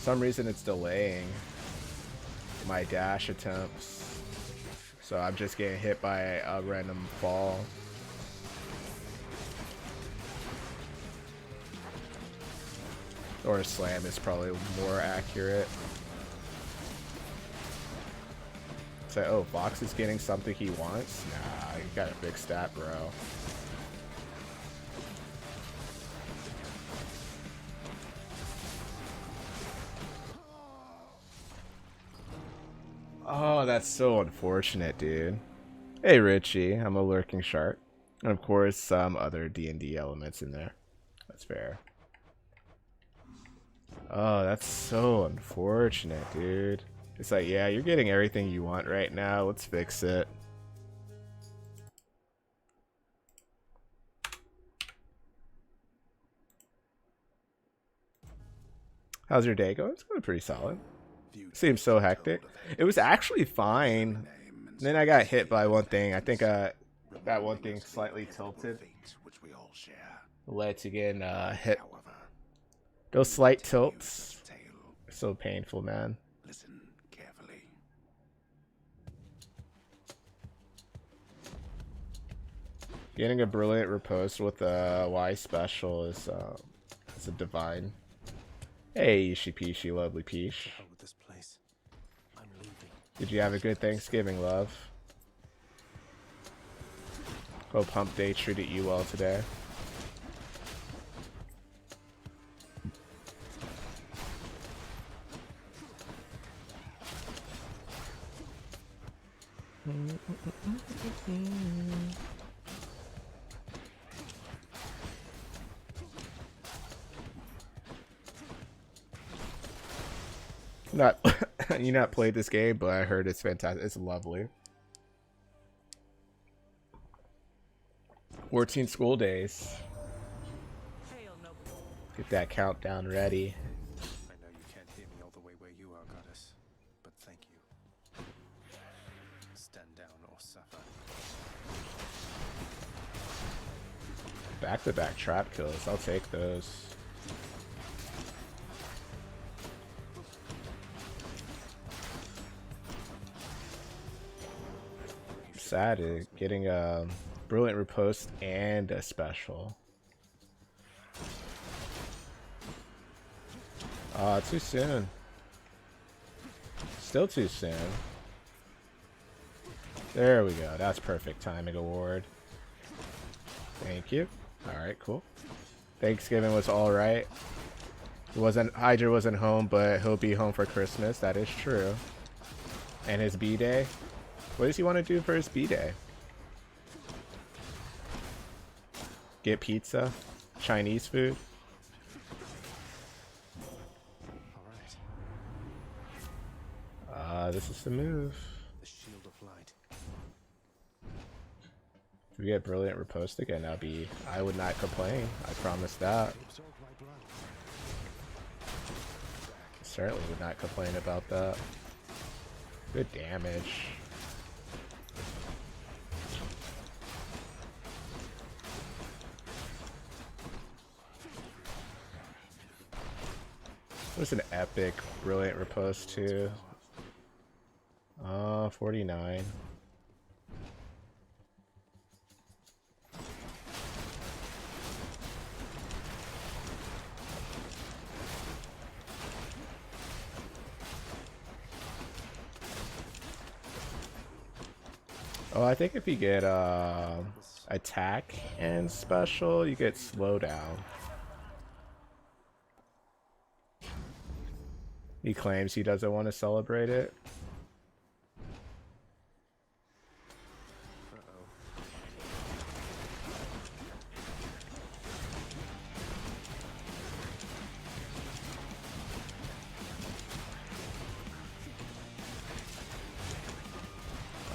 For some reason it's delaying my dash attempts. So I'm just getting hit by a random fall. Or a slam is probably more accurate. So, oh, Fox is getting something he wants? Nah, you got a big stat, bro. Oh, that's so unfortunate, dude. Hey, Richie, I'm a lurking shark. And of course, some other D&D elements in there. That's fair. Oh, that's so unfortunate, dude. It's like, yeah, you're getting everything you want right now. Let's fix it. How's your day going? It's going pretty solid. Seems so hectic. It was actually fine. And then I got hit by one thing. I think that one thing slightly tilted. Led to getting hit. Those slight tilts. So painful, man. Listen carefully. Getting a brilliant riposte with a Y special is a divine. Hey, Ishi Peashy, lovely Peach. Did you have a good Thanksgiving, love? Hope Hump Day treated you well today. Not you not played this game, but I heard it's fantastic. It's lovely. 14 school days. Get that countdown ready. I know you can't hear me all the way where you are, goddess, but thank you. Stand down or suffer. Back-to-back trap kills. I'll take those. Sad at getting a brilliant riposte and a special. Too soon. Still too soon. There we go. That's perfect timing award. Thank you. Alright, cool. Thanksgiving was alright. Hydra wasn't home, but he'll be home for Christmas. That is true. And his B-Day. What does he want to do for his B-Day? Get pizza? Chinese food? This is the move. The shield of light. If we get brilliant riposte again, I would not complain. I promise that. Certainly would not complain about that. Good damage. What's an epic brilliant riposte too? 49. Oh, I think if you get attack and special, you get slowdown. He claims he doesn't want to celebrate it.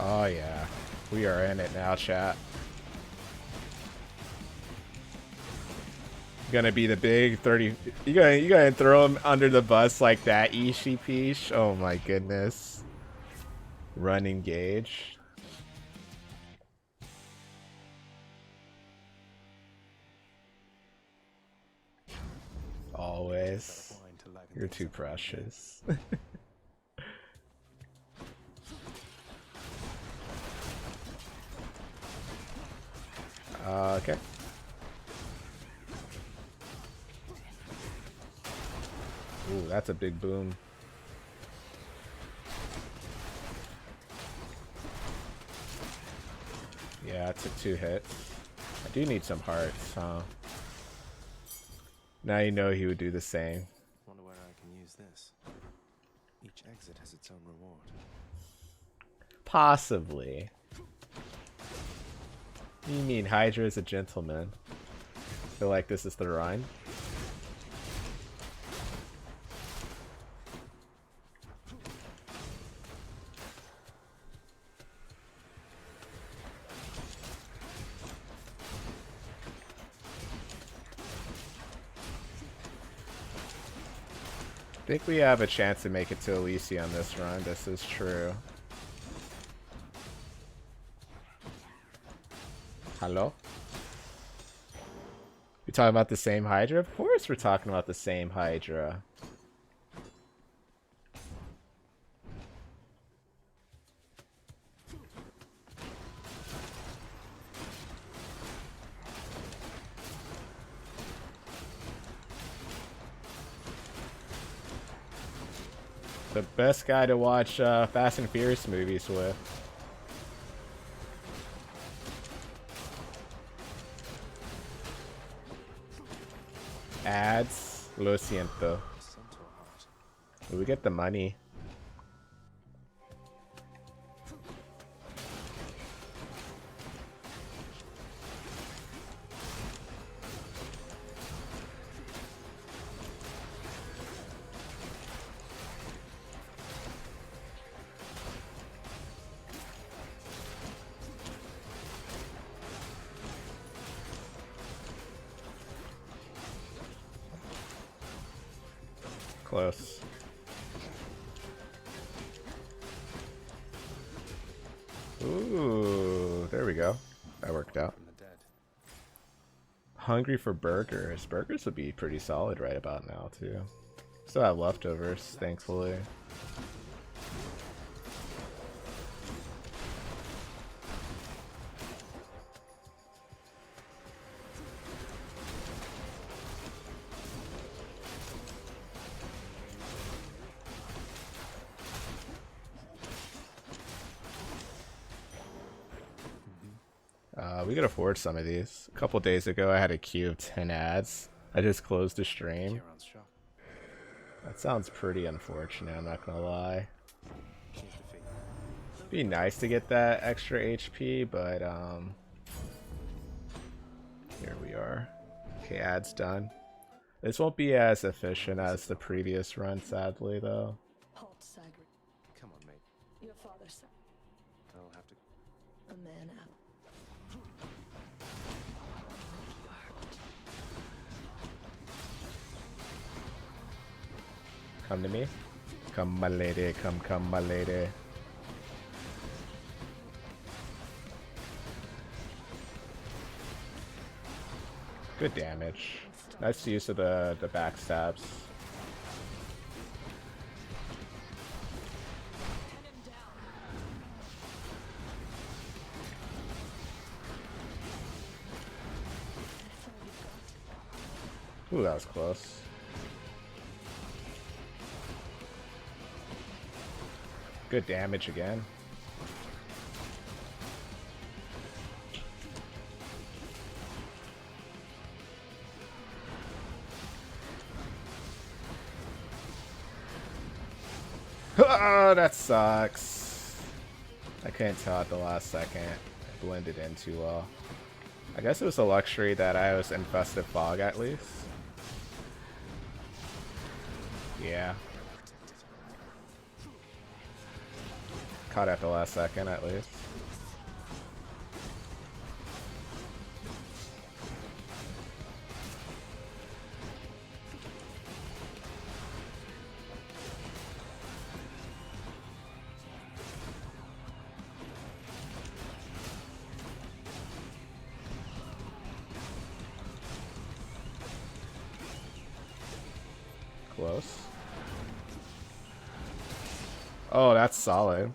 Oh yeah, we are in it now, chat. Gonna be the big 30. You gonna throw him under the bus like that, Ishi Peach? Oh my goodness. Run engage. Always. You're too precious. Okay. Ooh, that's a big boom. Yeah, it took 2 hits. I do need some hearts, huh? Now you know he would do the same. Wonder where I can use this. Each exit has its own reward. Possibly. You mean Hydra is a gentleman? Feel like this is the rhyme? I think we have a chance to make it to Elysium this run. This is true. Hello? We talking about the same Hydra? Of course we're talking about the same Hydra. The best guy to watch Fast and Furious movies with. Ads. Lo siento. We get the money. Close. Ooh, there we go. That worked out. Hungry for burgers. Burgers would be pretty solid right about now, too. Still have leftovers, thankfully. We could afford some of these. A couple days ago, I had a queue of 10 ads. I just closed the stream. That sounds pretty unfortunate, I'm not gonna lie. It'd be nice to get that extra HP, but here we are. Okay, ads done. This won't be as efficient as the previous run, sadly, though. Come on, mate. Your father, sir. I'll have to. A man out. Come to me. Come, my lady. Come, my lady. Good damage. Nice use of the backstabs. Ooh, that was close. Good damage again. Oh, that sucks. I couldn't tell at the last second. It blended in too well. I guess it was a luxury that I was infested fog at least. Yeah. Caught at the last second at least. Close. Oh, that's solid.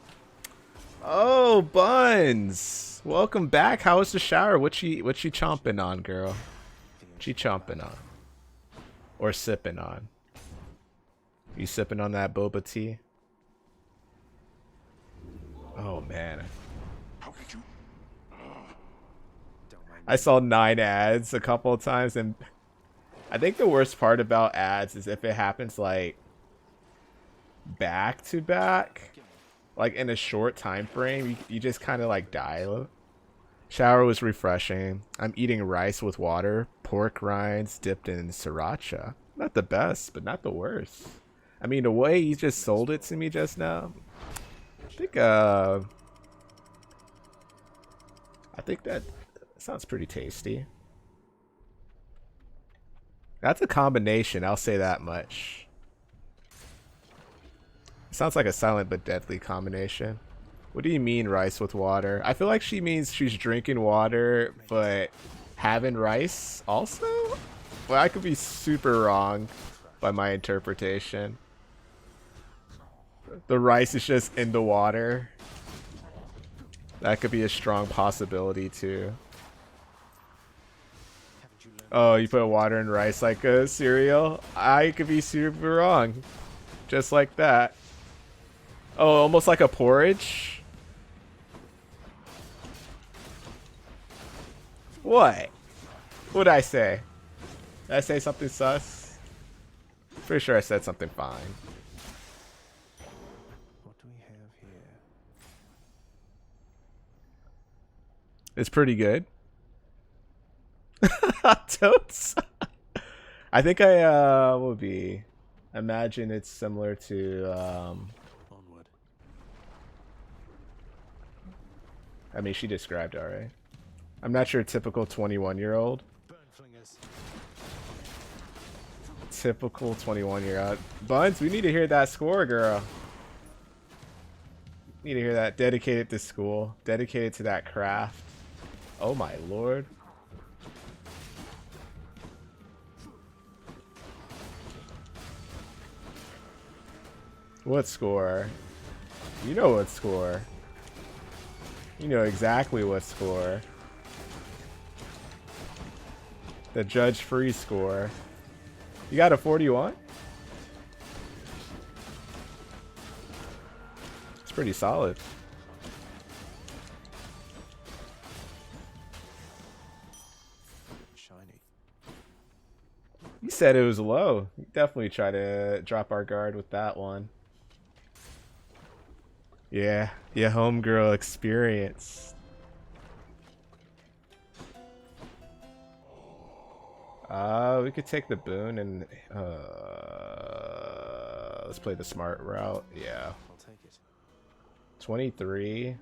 Oh, Buns! Welcome back. How was the shower? What she chomping on, girl? What she chomping on? Or sipping on? You sipping on that boba tea? Oh man. How could you? I saw 9 ads a couple of times, and I think the worst part about ads is if it happens like back to back, like in a short time frame, you just kind of like die. Shower was refreshing. I'm eating rice with water, pork rinds dipped in sriracha. Not the best, but not the worst. I mean, the way you just sold it to me just now, I think that sounds pretty tasty. That's a combination, I'll say that much. Sounds like a silent but deadly combination. What do you mean rice with water? I feel like she means she's drinking water but having rice also? Well, I could be super wrong by my interpretation. The rice is just in the water. That could be a strong possibility too. Oh, you put water in rice like a cereal? I could be super wrong. Just like that. Oh, almost like a porridge? What? What'd I say? Did I say something sus? Pretty sure I said something fine. What do we have here? It's pretty good. Totes. I think I would be. Imagine it's similar to Onward. I mean, she described it alright. I'm not your typical 21-year-old. Burn flingers. Typical 21-year-old. Buns, we need to hear that score, girl. Need to hear that. Dedicated to school. Dedicated to that craft. Oh my lord. What score? You know what score. You know exactly what score. The judge free score. You got a 41? It's pretty solid. Shiny. You said it was low. You definitely try to drop our guard with that one. Yeah, homegirl experience. We could take the boon and let's play the smart route. Yeah. I'll take it. 23.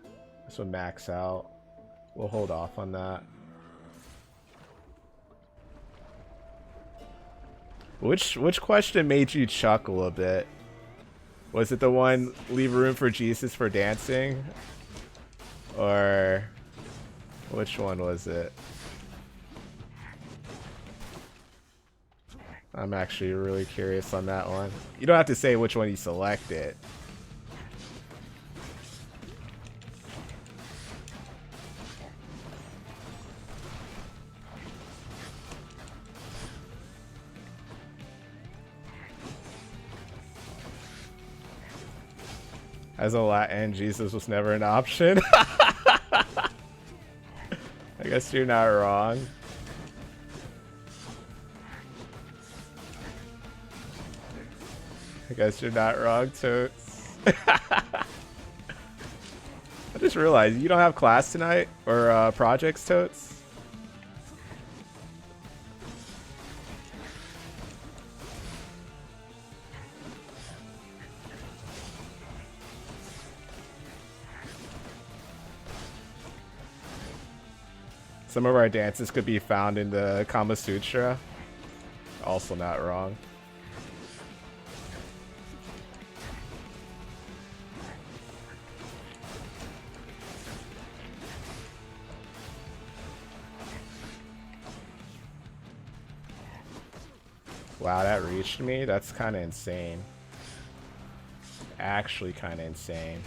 This would max out. We'll hold off on that. Which question made you chuckle a bit? Was it the one leave room for Jesus for dancing? Or which one was it? I'm actually really curious on that one. You don't have to say which one you selected. As a Latin, Jesus was never an option. I guess you're not wrong. I guess you're not wrong, Totes. I just realized you don't have class tonight or projects, Totes. Some of our dances could be found in the Kama Sutra. Also not wrong. Wow, that reached me? That's kind of insane. Actually kind of insane.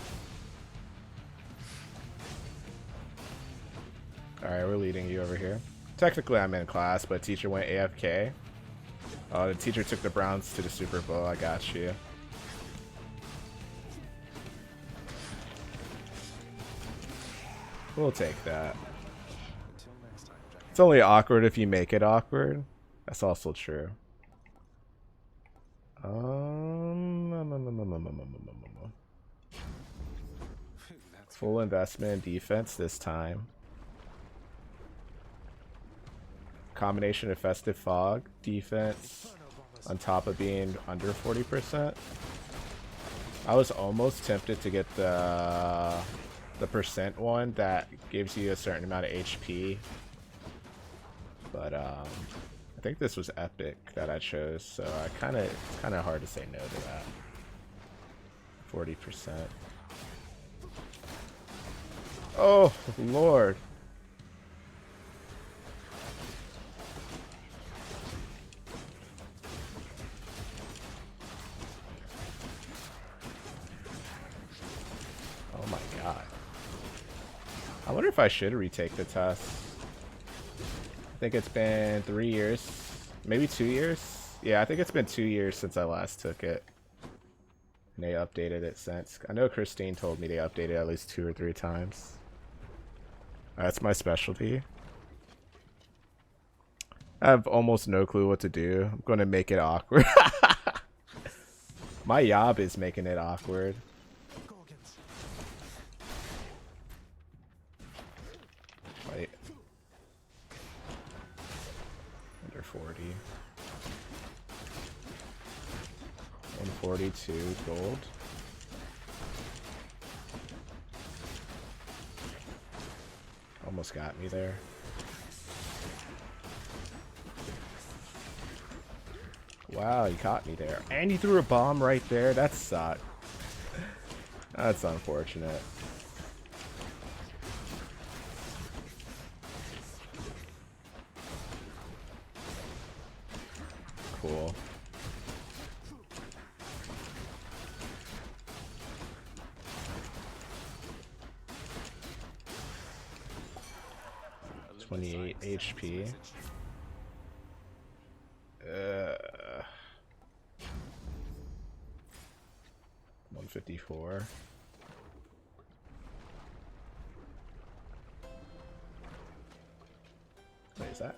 Alright, we're leading you over here. Technically I'm in class, but teacher went AFK. Oh, the teacher took the Browns to the Super Bowl. I got you. We'll take that. It's only awkward if you make it awkward. That's also true. Full investment in defense this time. Combination of Festive Fog, defense, on top of being under 40%. I was almost tempted to get the percent one that gives you a certain amount of HP. But I think this was epic that I chose, so it's kind of hard to say no to that. 40%. Oh Lord. Oh my god. I wonder if I should retake the test. I think it's been 3 years, maybe 2 years. Yeah, I think it's been 2 years since I last took it. And they updated it since. I know Christine told me they updated it at least 2 or 3 times. That's my specialty. I have almost no clue what to do. I'm going to make it awkward. My job is making it awkward. Wait. Under 40. 142 gold. Almost got me there. Wow, he caught me there. And he threw a bomb right there. That sucked. That's unfortunate. Cool. $28 HP. 154. What is that?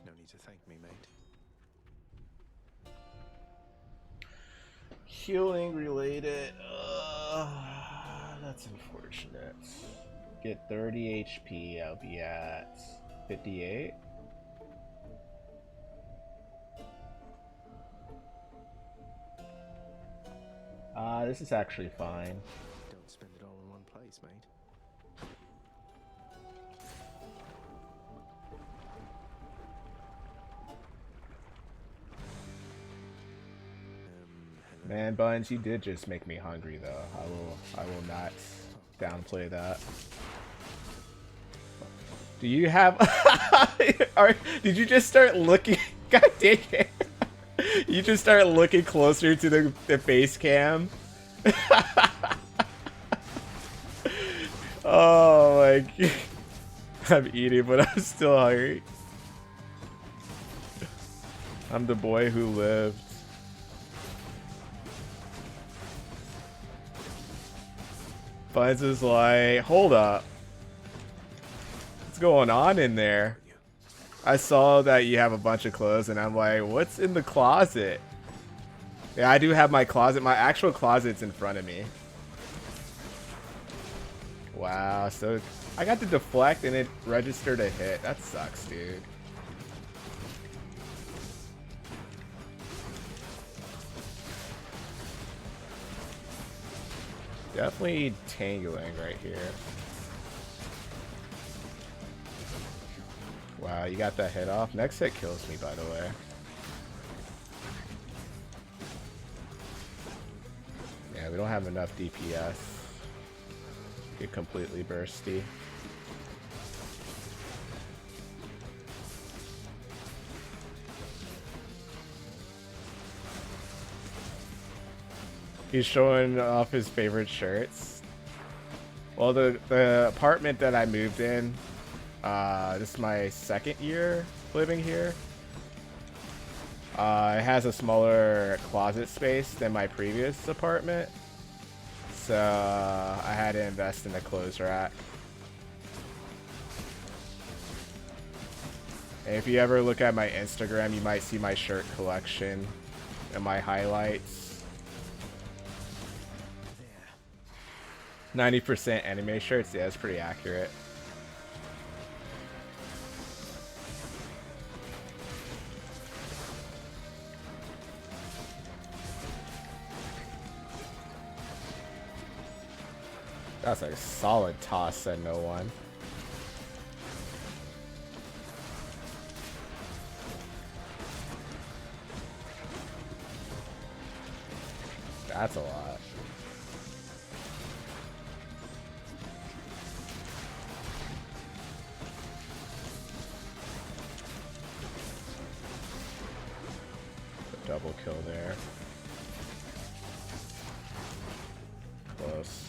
No need to thank me, mate. Healing related. That's unfortunate. Get 30 HP. I'll be at 58. This is actually fine. Don't spend it all in one place, mate. Man, Buns, you did just make me hungry, though. I will not downplay that. Do you have? Did you just start looking? God dang it! You just start looking closer to the face cam. Oh my god! I'm eating, but I'm still hungry. I'm the boy who lived. Buns is like, hold up. What's going on in there? I saw that you have a bunch of clothes and I'm like, what's in the closet? Yeah, I do have my closet. My actual closet's in front of me. Wow, so I got to deflect and it registered a hit. That sucks, dude. Definitely tangling right here. Wow, you got that hit off. Next hit kills me, by the way. Yeah, we don't have enough DPS. Get completely bursty. He's showing off his favorite shirts. Well, the apartment that I moved in, this is my second year living here. It has a smaller closet space than my previous apartment, so I had to invest in a clothes rack. And if you ever look at my Instagram, you might see my shirt collection and my highlights. 90% anime shirts, yeah, it's pretty accurate. That's a solid toss at no one. That's a lot. Double kill there. Close.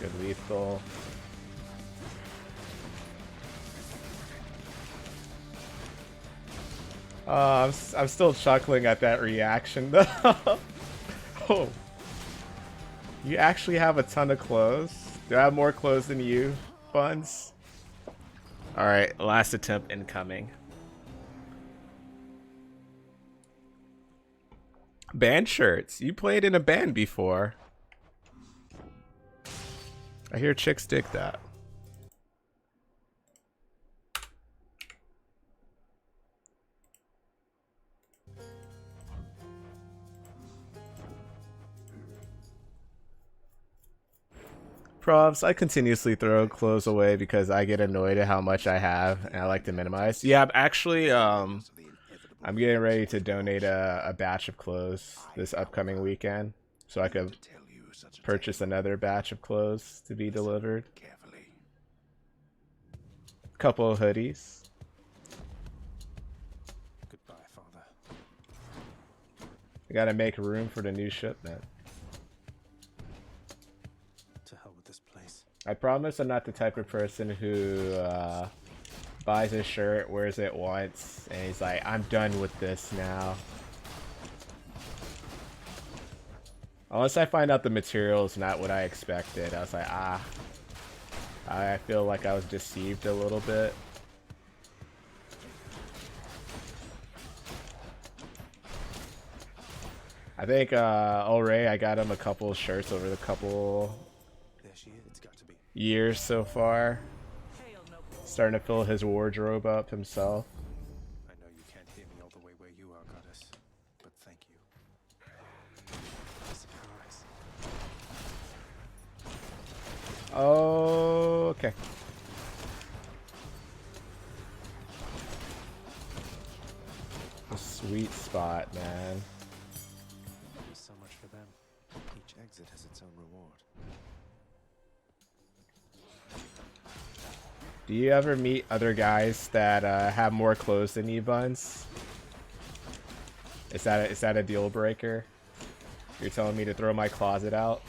Good lethal. I'm still chuckling at that reaction though. Oh, you actually have a ton of clothes. Do I have more clothes than you, Buns? All right, last attempt incoming. Band shirts. You played in a band before. I hear chicks dig that. Props, I continuously throw clothes away because I get annoyed at how much I have and I like to minimize. Yeah, I'm getting ready to donate a batch of clothes this upcoming weekend so I could purchase another batch of clothes to be delivered. A couple of hoodies. Goodbye, Father. I gotta make room for the new shipment. To hell with this place. I promise I'm not the type of person who buys a shirt, wears it once, and he's like, I'm done with this now. Unless I find out the material is not what I expected. I was like, I feel like I was deceived a little bit. I think Ray, I got him a couple of shirts over the couple There she is. It's got to be. years so far. Starting to fill his wardrobe up himself. I know you can't hear me all the way where you are, Goddess, but thank you. Surprise. Oh, okay. A sweet spot, man. So much for them. Each exit has its own reward. Do you ever meet other guys that have more clothes than you, Buns? Is that a deal breaker? You're telling me to throw my closet out?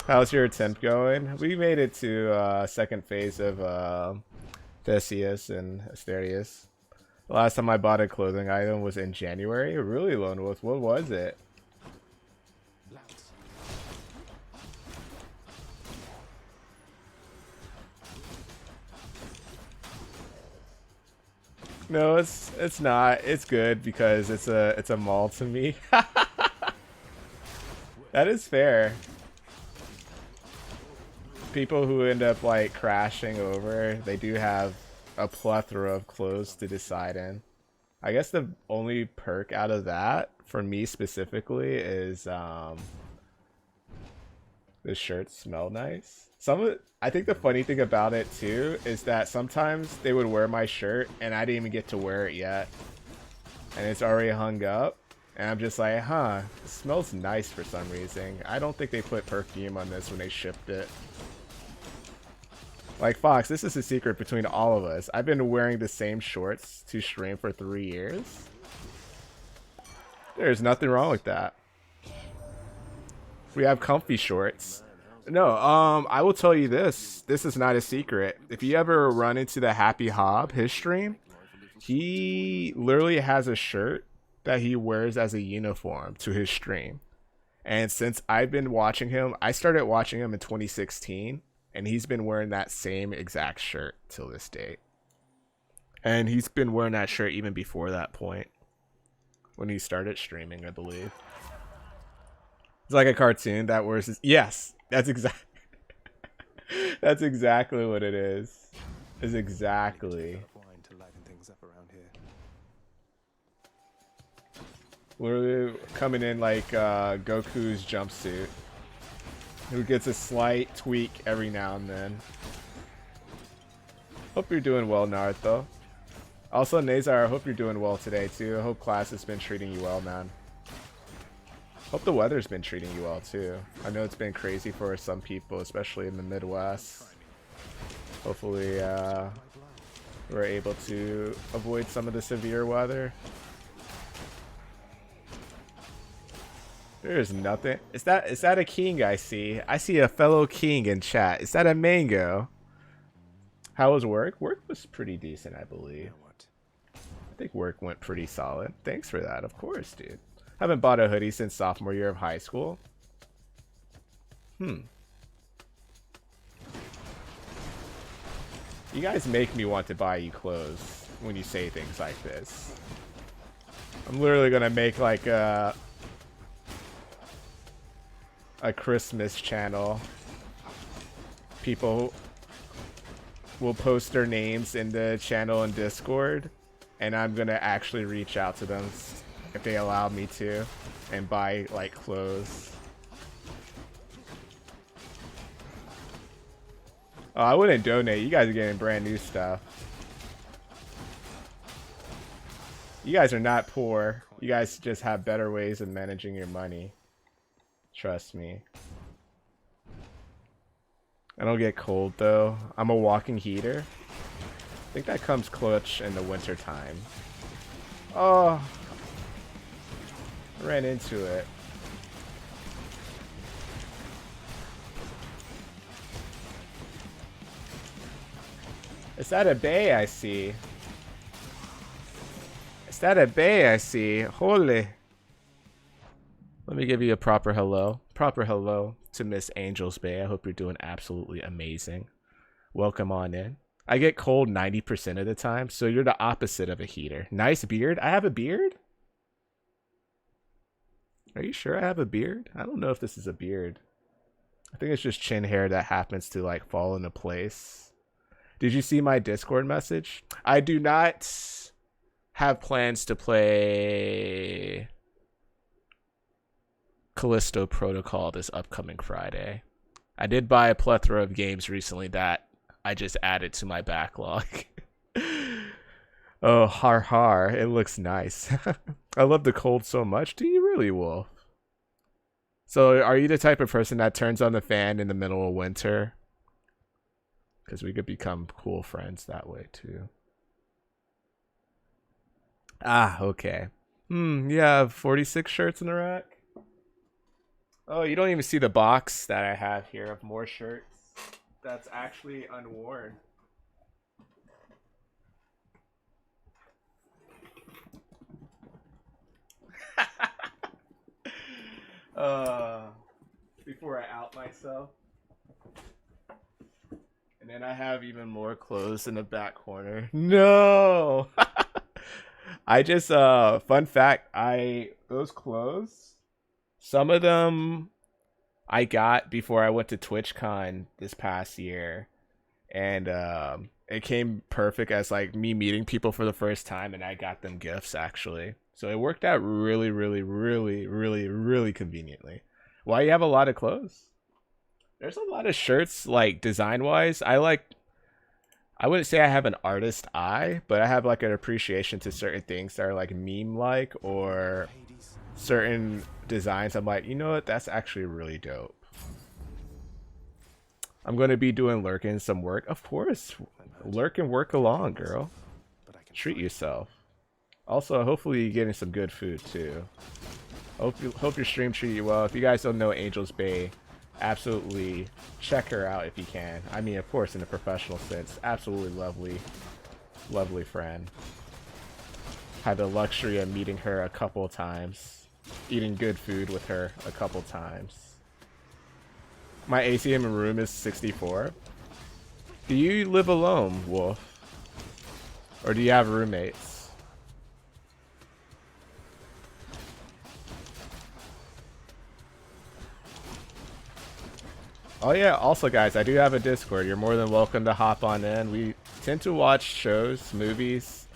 How's your attempt going? We made it to second phase of Theseus and Asterius. The last time I bought a clothing item was in January. Really, Lone Wolf. What was it? No, it's not. It's good because it's a mall to me. That is fair. People who end up like crashing over, they do have a plethora of clothes to decide in. I guess the only perk out of that for me specifically is the The shirts smell nice. Some of it, I think the funny thing about it too is that sometimes they would wear my shirt and I didn't even get to wear it yet. And it's already hung up. And I'm just like, huh, it smells nice for some reason. I don't think they put perfume on this when they shipped it. Like, Fox, this is a secret between all of us. I've been wearing the same shorts to stream for 3 years. There's nothing wrong with that. We have comfy shorts. No, I will tell you this. This is not a secret. If you ever run into the Happy Hob, his stream, he literally has a shirt that he wears as a uniform to his stream. And since I've been watching him, I started watching him in 2016. And he's been wearing that same exact shirt till this date. And he's been wearing that shirt even before that point. When he started streaming, I believe. It's like a cartoon that wears his... Yes! That's exactly... That's exactly what it is. Is exactly. We're coming in like Goku's jumpsuit. Who gets a slight tweak every now and then. Hope you're doing well, Naruto. Also, Nazar, I hope you're doing well today, too. I hope class has been treating you well, man. Hope the weather's been treating you well, too. I know it's been crazy for some people, especially in the Midwest. Hopefully, we're able to avoid some of the severe weather. There is nothing. Is that a king I see? I see a fellow king in chat. Is that a mango? How was work? Work was pretty decent, I believe. I think work went pretty solid. Thanks for that, of course, dude. Haven't bought a hoodie since sophomore year of high school. You guys make me want to buy you clothes when you say things like this. I'm literally gonna make like a Christmas channel. People will post their names in the channel and Discord, and I'm gonna actually reach out to them if they allow me to and buy like clothes. Oh, I wouldn't donate. You guys are getting brand new stuff. You guys are not poor. You guys just have better ways of managing your money. Trust me. I don't get cold though. I'm a walking heater. I think that comes clutch in the winter time. Oh, I ran into it. Is that a bay I see? Is that a bay I see? Holy. Let me give you a proper hello. Proper hello to Miss Angel's Bay. I hope you're doing absolutely amazing. Welcome on in. I get cold 90% of the time, so you're the opposite of a heater. Nice beard. I have a beard? Are you sure I have a beard? I don't know if this is a beard. I think it's just chin hair that happens to like fall into place. Did you see my Discord message? I do not have plans to play Callisto Protocol this upcoming Friday. I did buy a plethora of games recently that I just added to my backlog. Oh, har har. It looks nice. I love the cold so much. Do you really, Wolf? So are you the type of person that turns on the fan in the middle of winter? Because we could become cool friends that way too. Ah, okay. You have 46 shirts in the rack? Oh, you don't even see the box that I have here of more shirts that's actually unworn. Before I out myself. And then I have even more clothes in the back corner. No! I just, fun fact, those clothes, some of them I got before I went to TwitchCon this past year. And, it came perfect as like me meeting people for the first time, and I got them gifts actually. So it worked out really, really, really, really, really conveniently. Why you have a lot of clothes? There's a lot of shirts like design wise. I wouldn't say I have an artist eye, but I have like an appreciation to certain things that are like meme like or certain designs. I'm like, you know what? That's actually really dope. I'm going to be doing lurking some work. Of course. Lurk and work along, girl. Treat yourself. Also, hopefully you're getting some good food too. Hope your stream treated you well. If you guys don't know Angel's Bay, absolutely check her out if you can. I mean, of course, in a professional sense. Absolutely lovely friend. Had the luxury of meeting her a couple of times. Eating good food with her a couple times. My ACM room is 64. Do you live alone, Wolf? Or do you have roommates? Oh yeah, also guys, I do have a Discord. You're more than welcome to hop on in. We tend to watch shows, movies.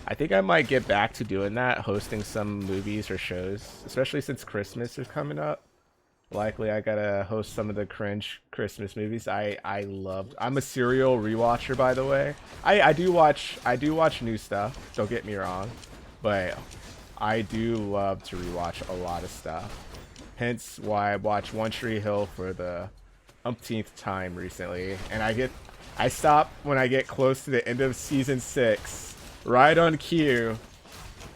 I think I might get back to doing that, hosting some movies or shows, especially since Christmas is coming up. Likely I gotta host some of the cringe Christmas movies. I'm a serial rewatcher, by the way. I do watch new stuff, don't get me wrong, but I do love to rewatch a lot of stuff. Hence why I watched One Tree Hill for the umpteenth time recently, and I stop when I get close to the end of season 6, right on cue.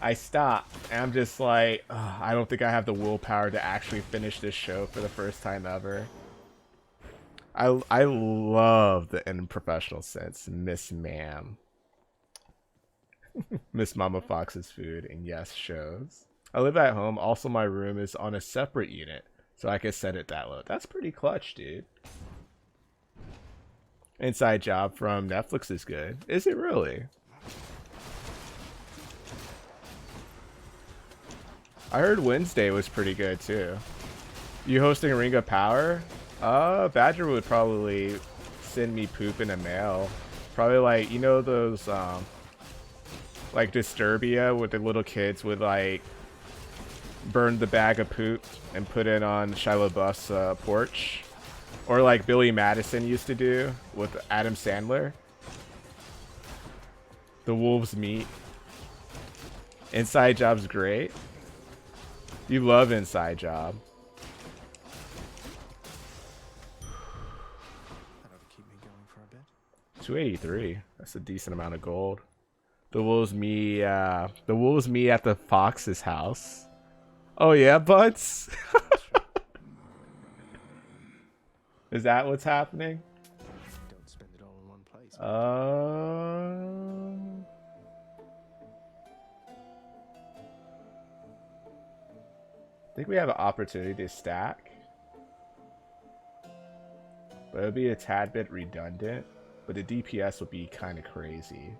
I stop, and I'm just like, I don't think I have the willpower to actually finish this show for the first time ever. I love the in professional sense, Miss Ma'am. Miss Mama Fox's food, and yes, shows. I live at home. Also, my room is on a separate unit, so I can set it that low. That's pretty clutch, dude. Inside Job from Netflix is good. Is it really? I heard Wednesday was pretty good too. You hosting Ring of Power? Badger would probably send me poop in the mail. Probably like, you know those like Disturbia with the little kids would like burn the bag of poop and put it on Shia LaBeouf's porch, or like Billy Madison used to do with Adam Sandler. The wolves meet. Inside Job's great. You love Inside Job. That'll keep me going for a bit. 283. That's a decent amount of gold. The wolves meet at the Fox's house. Oh yeah, Butts? Is that what's happening? Don't spend it all in one place. I think we have an opportunity to stack, but it would be a tad bit redundant, but the DPS would be kind of crazy.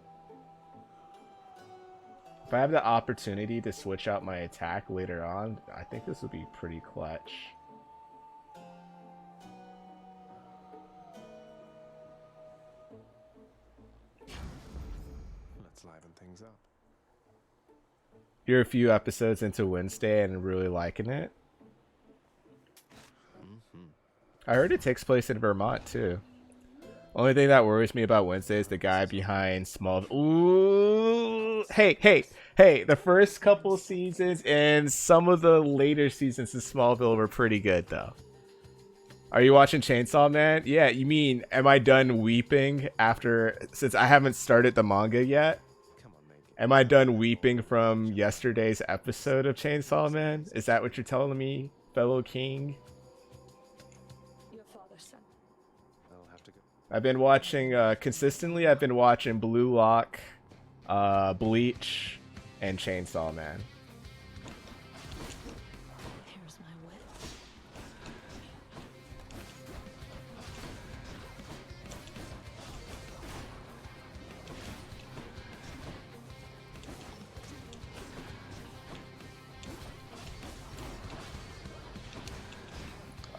If I have the opportunity to switch out my attack later on, I think this would be pretty clutch. Let's liven things up. You're a few episodes into Wednesday and really liking it. I heard it takes place in Vermont too. Only thing that worries me about Wednesday is the guy behind Smallville. Ooh, hey! The first couple seasons and some of the later seasons of Smallville were pretty good though. Are you watching Chainsaw Man? Yeah, you mean, am I done weeping since I haven't started the manga yet? Am I done weeping from yesterday's episode of Chainsaw Man? Is that what you're telling me, fellow king? Your father's son. I'll have to go. I've been watching, consistently, I've been watching Blue Lock, Bleach, and Chainsaw Man. Here's my wit.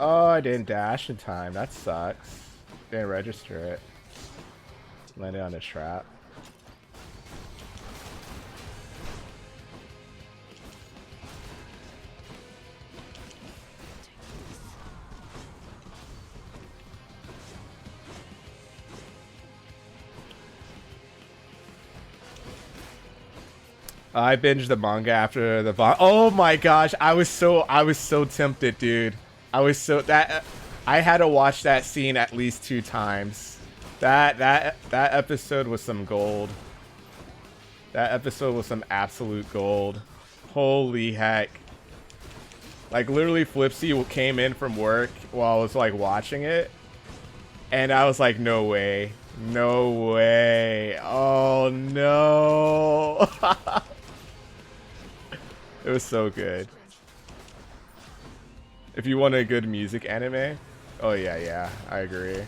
Oh, I didn't dash in time. That sucks. Didn't register it. Landed on a trap. I binged the manga after the oh my gosh, I was so tempted, dude. I was so that I had to watch that scene at least 2 times. That episode was some gold. That episode was some absolute gold. Holy heck. Like literally Flipsy came in from work while I was like watching it. And I was like, no way. No way. Oh no. It was so good. If you want a good music anime, oh yeah, I agree.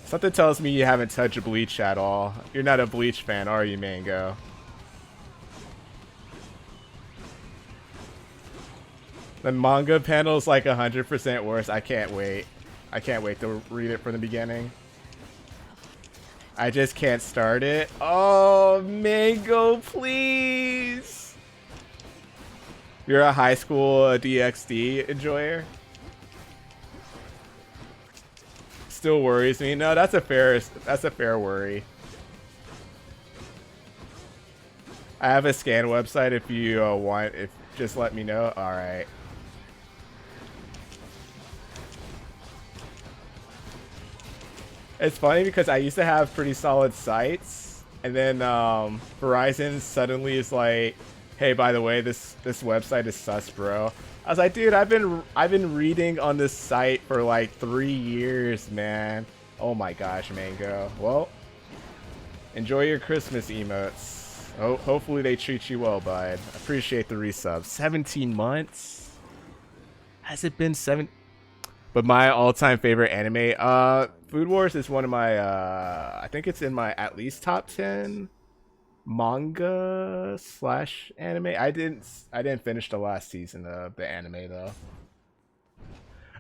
Something tells me you haven't touched Bleach at all. You're not a Bleach fan, are you, Mango? The manga panel is like 100% worse. I can't wait. I can't wait to read it from the beginning. I just can't start it. Oh, Mango, please. You're a high school DxD enjoyer? Still worries me. No, that's a fair worry. I have a scan website if you want. If just let me know. All right. It's funny because I used to have pretty solid sites, and then Verizon suddenly is like, "Hey, by the way, this website is sus, bro." I was like, "Dude, I've been reading on this site for like 3 years, man." Oh my gosh, Mango. Well, enjoy your Christmas emotes. Oh, hopefully they treat you well, bud. Appreciate the resub. 17 months? Has it been 7? But my all-time favorite anime, Food Wars is one of my, I think it's in my at least top 10 manga / anime. I didn't finish the last season of the anime though.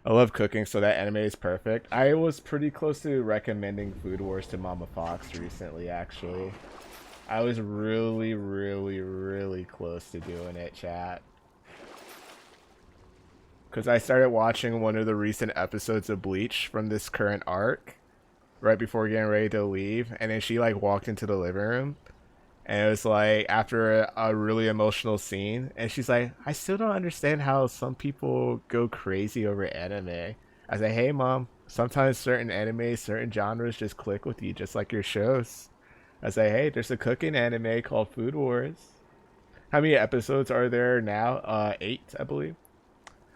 I love cooking, so that anime is perfect. I was pretty close to recommending Food Wars to Mama Fox recently, actually. I was really close to doing it, chat. Because I started watching one of the recent episodes of Bleach from this current arc right before getting ready to leave, and then she like walked into the living room, and it was like after a really emotional scene, and she's like, "I still don't understand how some people go crazy over anime." I was like, "Hey mom, sometimes certain anime, certain genres just click with you, just like your shows." I was like, "Hey, there's a cooking anime called Food Wars." How many episodes are there now? 8, I believe.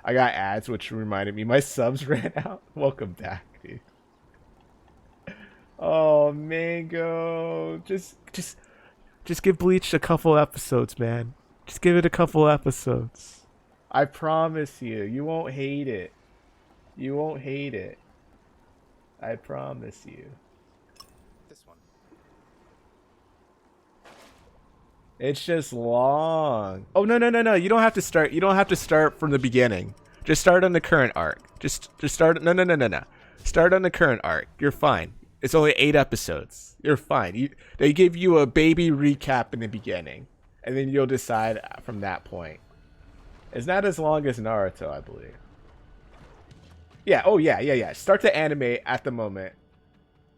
I got ads, which reminded me my subs ran out. Welcome back, dude. Oh, Mango, just give Bleach a couple episodes, man. Just give it a couple episodes. I promise you, you won't hate it. You won't hate it. I promise you. This one. It's just long. Oh no. You don't have to start. You don't have to start from the beginning. Just start on the current arc. Just start. No. Start on the current arc. You're fine. It's only 8 episodes. You're fine. They give you a baby recap in the beginning, and then you'll decide from that point. It's not as long as Naruto, I believe. Yeah. Oh yeah. Start the anime at the moment.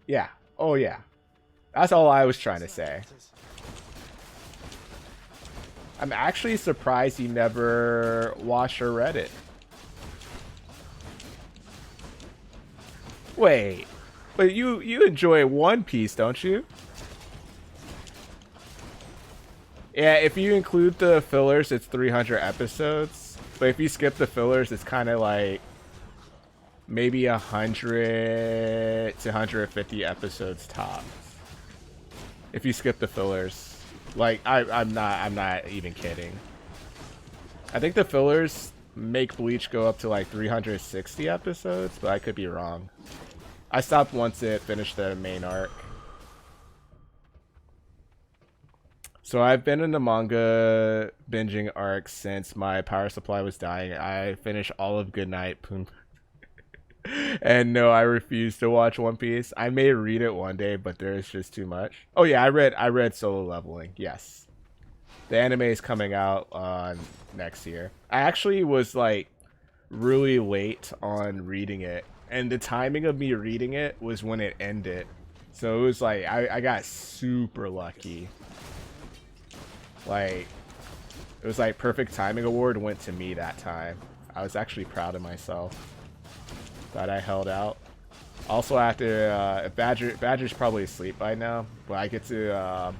Yeah. Oh yeah. That's all I was trying to say. I'm actually surprised you never watched or read it. Wait, but you enjoy One Piece, don't you? Yeah, if you include the fillers, it's 300 episodes. But if you skip the fillers, it's kind of like maybe 100 to 150 episodes tops. If you skip the fillers. Like I'm not even kidding. I think the fillers make Bleach go up to like 360 episodes, but I could be wrong. I stopped once it finished the main arc. So I've been in the manga binging arc since my power supply was dying. I finished all of Good Night. And no, I refuse to watch One Piece. I may read it one day, but there is just too much. Oh yeah, I read Solo Leveling. Yes, the anime is coming out next year. I actually was like really late on reading it, and the timing of me reading it was when it ended. So it was like I got super lucky. Like it was like perfect timing award went to me that time. I was actually proud of myself that I held out. Also after Badger's probably asleep by now, but I get to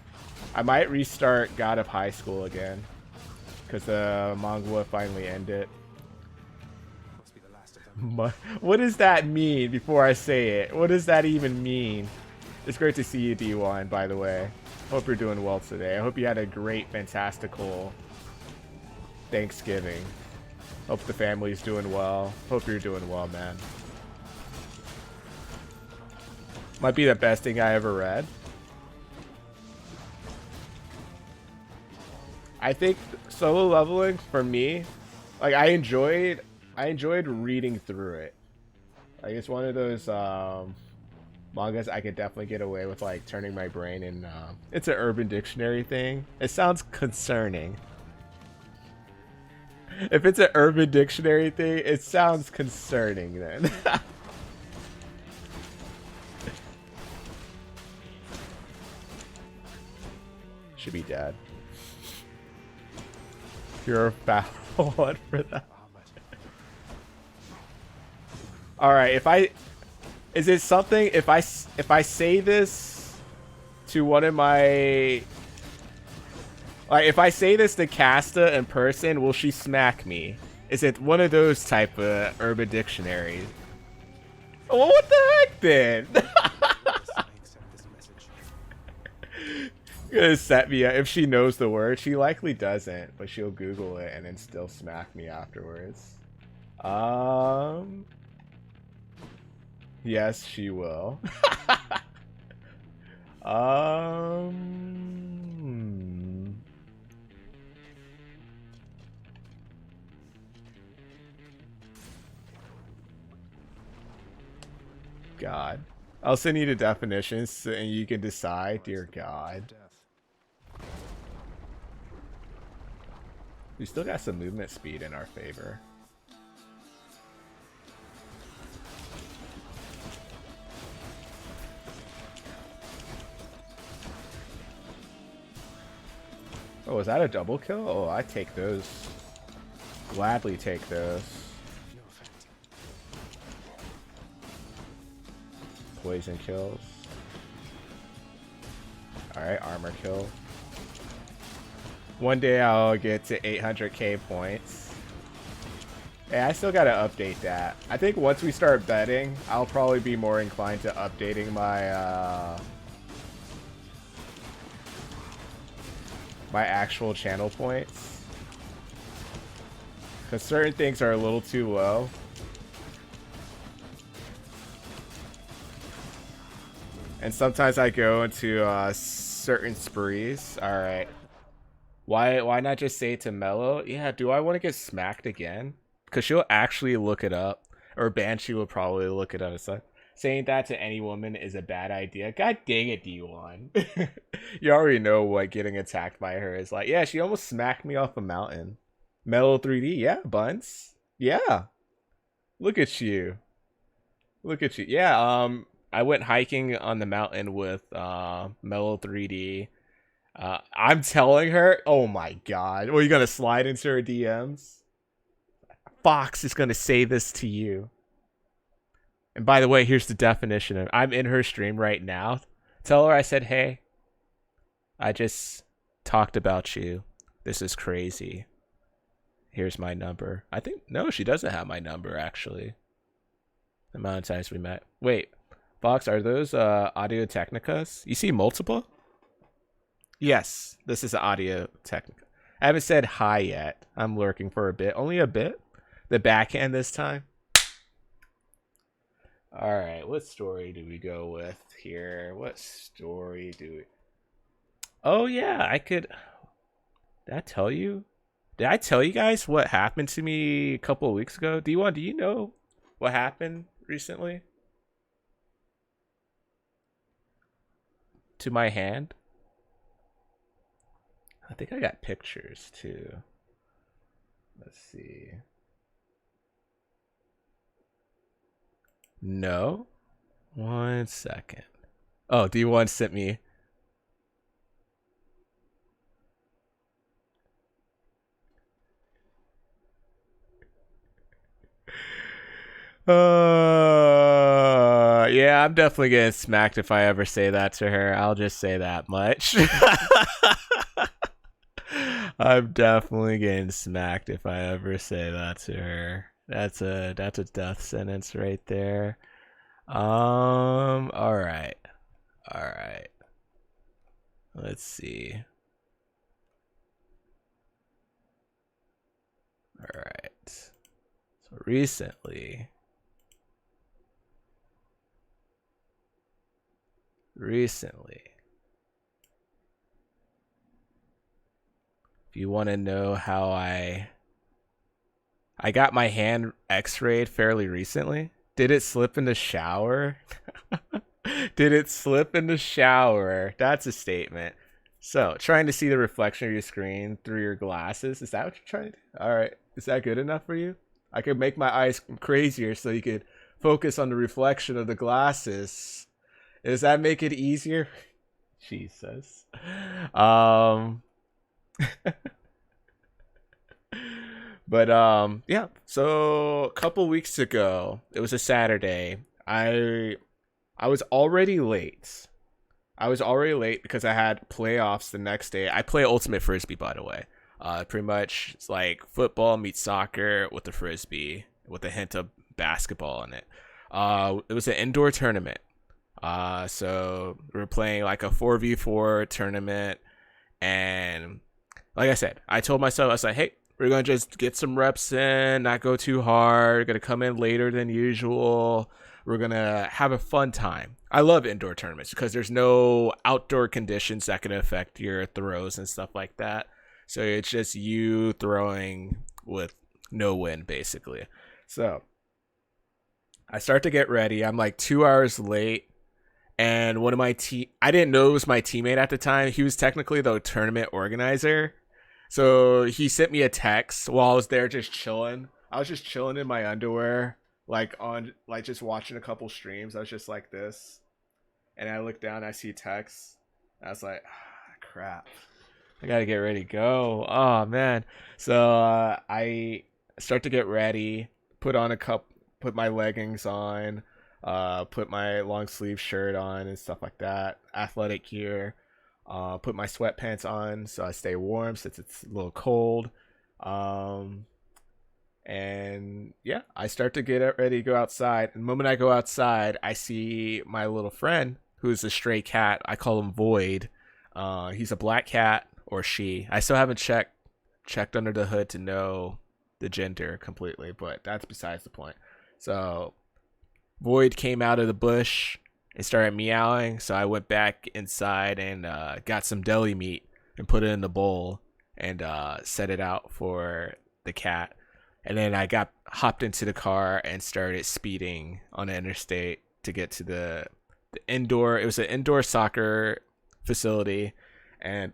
I might restart God of High School again because the manga finally ended. Must be the last of them. What does that mean before I say it? What does that even mean? It's great to see you, D1, by the way. Hope you're doing well today. I hope you had a great, fantastical Thanksgiving. Hope the family's doing well. Hope you're doing well, man. Might be the best thing I ever read. I think Solo Leveling, for me, like I enjoyed reading through it. Like it's one of those mangas I could definitely get away with like turning my brain and it's an Urban Dictionary thing. It sounds concerning. If it's an Urban Dictionary thing, it sounds concerning then. Should be dead. Pure battle one for that. Alright, is it something if I say this to one of my, like if I say this to Casta in person, will she smack me? Is it one of those type of Urban Dictionaries? Well, what the heck then? Gonna set me up if she knows the word. She likely doesn't, but she'll Google it and then still smack me afterwards. Yes, she will. God. I'll send you the definitions and you can decide, dear God. We still got some movement speed in our favor. Oh, is that a double kill? Oh, I take those. Gladly take those. Poison kills. Alright, armor kill. One day I'll get to 800k points. Hey, I still gotta update that. I think once we start betting, I'll probably be more inclined to updating my my actual channel points. Because certain things are a little too low. And sometimes I go into certain sprees. Alright. Why not just say it to Mello? Yeah, do I want to get smacked again? Because she'll actually look it up. Or Banshee will probably look it up. It's like, saying that to any woman is a bad idea. God dang it, D1. You already know what getting attacked by her is like. Yeah, she almost smacked me off a mountain. Mello 3D, yeah, Buns. Yeah. Look at you. Look at you. Yeah, I went hiking on the mountain with Mello 3D. I'm telling her, oh my god. Well, you gonna slide into her DMs? Fox is gonna say this to you. And by the way, here's the definition of I'm in her stream right now. Tell her I said, hey, I just talked about you. This is crazy. Here's my number. I think, no, she doesn't have my number, actually. The amount of times we met. Wait, Fox, are those Audio Technicas? You see multiple? Yes, this is Audio Technica. I haven't said hi yet. I'm lurking for a bit. Only a bit. The backhand this time. Alright, what story do we go with here? What story do we... Oh, yeah, I could... Did I tell you? Did I tell you guys what happened to me a couple of weeks ago? D1, do you know what happened recently? To my hand? I think I got pictures, too. Let's see. No. 1 second. Oh, D1 sent me. Yeah, I'm definitely getting smacked if I ever say that to her. I'll just say that much. I'm definitely getting smacked if I ever say that to her. That's a death sentence right there. All right. All right. Let's see. All right. So recently, if you want to know how I got my hand x-rayed fairly recently. Did it slip in the shower? Did it slip in the shower? That's a statement. So, trying to see the reflection of your screen through your glasses. Is that what you're trying to do? All right. Is that good enough for you? I could make my eyes crazier so you could focus on the reflection of the glasses. Does that make it easier? Jesus. Um But yeah. So a couple weeks ago, it was a Saturday. I was already late. I was already late because I had playoffs the next day. I play ultimate frisbee, by the way. Pretty much it's like football meets soccer with the frisbee with a hint of basketball in it. It was an indoor tournament. So we were playing like a 4v4 tournament, and like I said, I told myself, I was like, hey, we're gonna just get some reps in, not go too hard. We're gonna come in later than usual. We're gonna have a fun time. I love indoor tournaments because there's no outdoor conditions that can affect your throws and stuff like that. So it's just you throwing with no wind, basically. So I start to get ready. I'm like 2 hours late. And one of my I didn't know it was my teammate at the time. He was technically the tournament organizer. So he sent me a text while I was there just chilling. I was just chilling in my underwear, like just watching a couple streams. I was just like this. And I look down, I see text. I was like, crap. I gotta get ready to go. Oh man. So I start to get ready, put my leggings on, put my long sleeve shirt on and stuff like that, athletic gear, put my sweatpants on so I stay warm since it's a little cold. And yeah, I start to get ready to go outside. And the moment I go outside, I see my little friend who's a stray cat. I call him Void. He's a black cat, or she. I still haven't checked under the hood to know the gender completely, but that's besides the point. So Void came out of the bush and started meowing, so I went back inside and got some deli meat and put it in the bowl and set it out for the cat. And then I hopped into the car and started speeding on the interstate to get to the indoor. It was an indoor soccer facility, and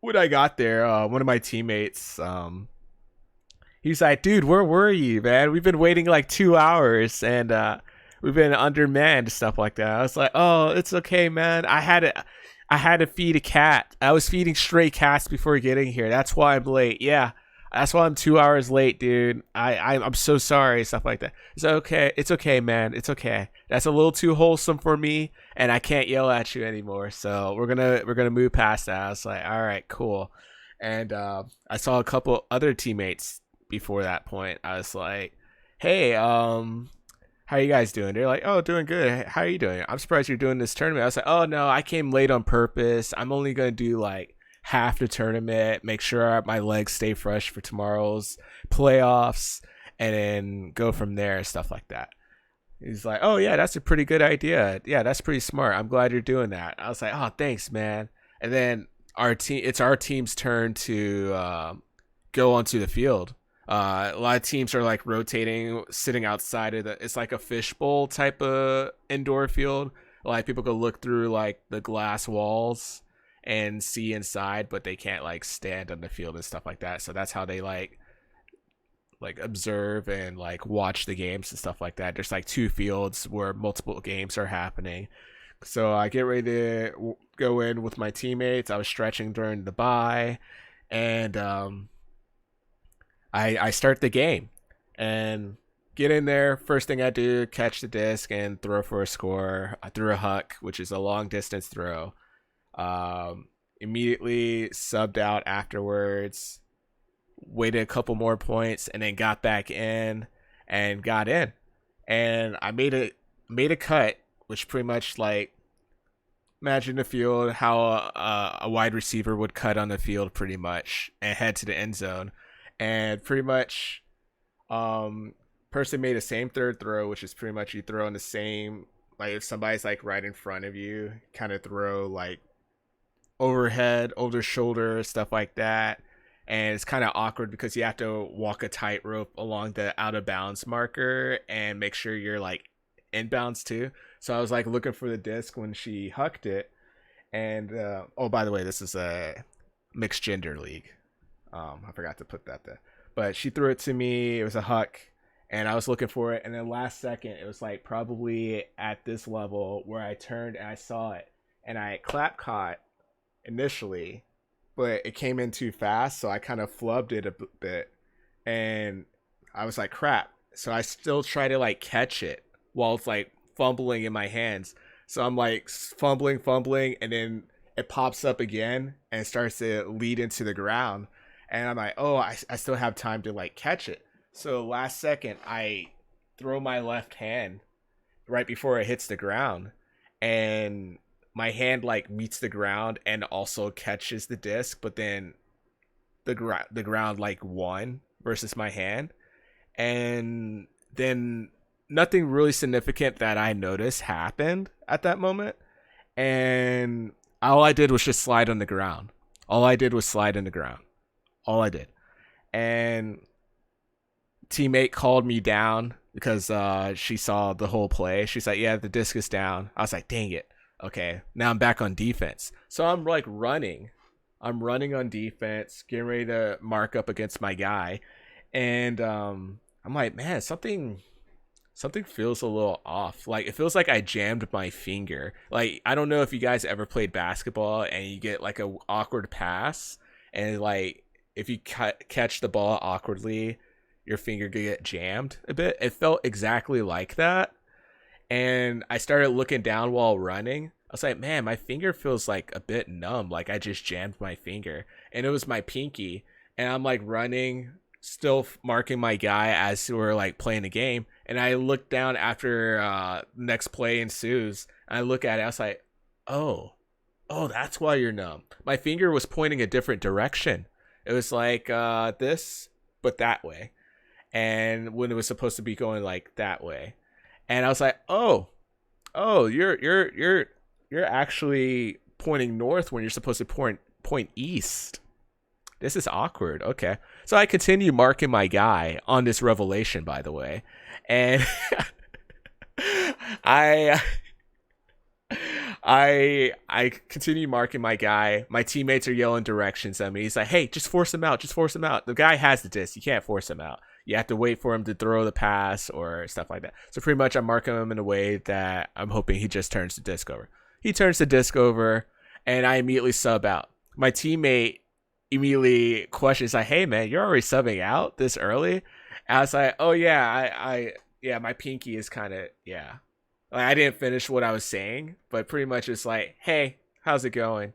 when I got there, one of my teammates, he's like, "Dude, where were you, man? We've been waiting like 2 hours, and we've been undermanned, stuff like that." I was like, "Oh, it's okay, man. I had to feed a cat. I was feeding stray cats before getting here. That's why I'm late. Yeah, that's why I'm 2 hours late, dude. I'm so sorry." Stuff like that. It's okay. It's okay, man. It's okay. That's a little too wholesome for me, and I can't yell at you anymore. So we're gonna move past that. I was like, all right, cool. And I saw a couple other teammates before that point. I was like, hey, how you guys doing? They're like, oh, doing good. How are you doing? I'm surprised you're doing this tournament. I was like, oh no, I came late on purpose. I'm only gonna do like half the tournament, make sure my legs stay fresh for tomorrow's playoffs, and then go from there, stuff like that. He's like, oh yeah, that's a pretty good idea. Yeah, that's pretty smart. I'm glad you're doing that. I was like, oh, thanks, man. And then it's our team's turn to go onto the field. A lot of teams are like rotating, sitting outside of it's like a fishbowl type of indoor field. A lot of people go look through like the glass walls and see inside, but they can't like stand on the field and stuff like that. So that's how they like like observe and like watch the games and stuff like that. There's like 2 fields where multiple games are happening. So I get ready to go in with my teammates. I was stretching during the bye, and I start the game and get in there. First thing I do, catch the disc and throw for a score. I threw a huck, which is a long distance throw. Immediately subbed out afterwards, waited a couple more points, and then got back in and got in. And I made a cut, which pretty much like, imagine the field, how a wide receiver would cut on the field pretty much and head to the end zone. And pretty much person made the same third throw, which is pretty much you throw in the same, like if somebody's like right in front of you, kind of throw like overhead, over shoulder, stuff like that. And it's kind of awkward because you have to walk a tightrope along the out of bounds marker and make sure you're like inbounds too. So I was like looking for the disc when she hucked it. And oh, by the way, this is a mixed gender league. I forgot to put that there. But she threw it to me. It was a huck. And I was looking for it. And then last second, it was like probably at this level where I turned and I saw it. And I clap caught initially, but it came in too fast. So I kind of flubbed it a bit. And I was like, crap. So I still try to like catch it while it's like fumbling in my hands. So I'm like fumbling. And then it pops up again and starts to lead into the ground. And I'm like, oh, I still have time to like catch it. So last second, I throw my left hand right before it hits the ground, and my hand like meets the ground and also catches the disc, but then the ground like won versus my hand. And then nothing really significant that I noticed happened at that moment. And all I did was just slide on the ground. All I did. And teammate called me down because she saw the whole play. She's like, yeah, the disc is down. I was like, dang it. Okay, now I'm back on defense. So I'm like running. I'm running on defense, getting ready to mark up against my guy. And I'm like, man, something feels a little off. Like, it feels like I jammed my finger. Like, I don't know if you guys ever played basketball and you get like a awkward pass, and like if you catch the ball awkwardly, your finger could get jammed a bit. It felt exactly like that. And I started looking down while running. I was like, man, my finger feels like a bit numb. Like I just jammed my finger. And it was my pinky. And I'm like running, still marking my guy as we're like playing the game. And I look down after next play ensues. And I look at it. I was like, oh, that's why you're numb. My finger was pointing a different direction. It was like this, but that way. And when it was supposed to be going like that way. And I was like, oh, you're actually pointing north when you're supposed to point east. This is awkward. Okay. So I continue marking my guy on this revelation, by the way. And I continue marking my guy. My teammates are yelling directions at me. He's like, hey, just force him out. The guy has the disc. You can't force him out. You have to wait for him to throw the pass or stuff like that. So pretty much I'm marking him in a way that I'm hoping he just turns the disc over. He turns the disc over, and I immediately sub out. My teammate immediately questions, like, hey, man, you're already subbing out this early? And I was like, oh, yeah, yeah, my pinky is kind of, yeah. Like, I didn't finish what I was saying, but pretty much it's like, hey, how's it going?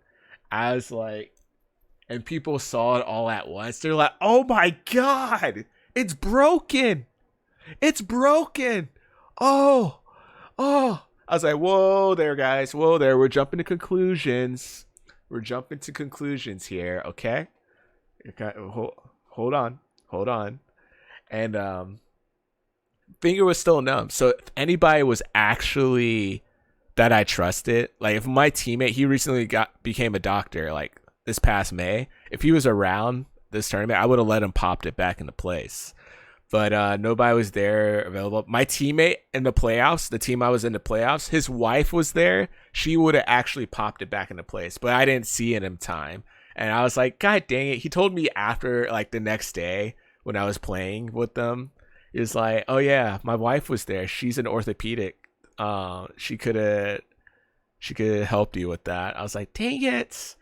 I was like, and people saw it all at once. They're like, oh, my God. It's broken. Oh. I was like, whoa there, guys. Whoa there. We're jumping to conclusions. Here, okay? Hold on. And finger was still numb. So if anybody was actually that I trusted, like if my teammate, he recently became a doctor like this past May. If he was around this tournament, I would have let him popped it back into place. But nobody was there available. My teammate in the playoffs, the team I was in the playoffs, his wife was there. She would have actually popped it back into place, but I didn't see it in time. And I was like, God dang it. He told me after like the next day when I was playing with them. He was like, "Oh yeah, my wife was there. She's an orthopedic. She could have helped you with that." I was like, "Dang it!"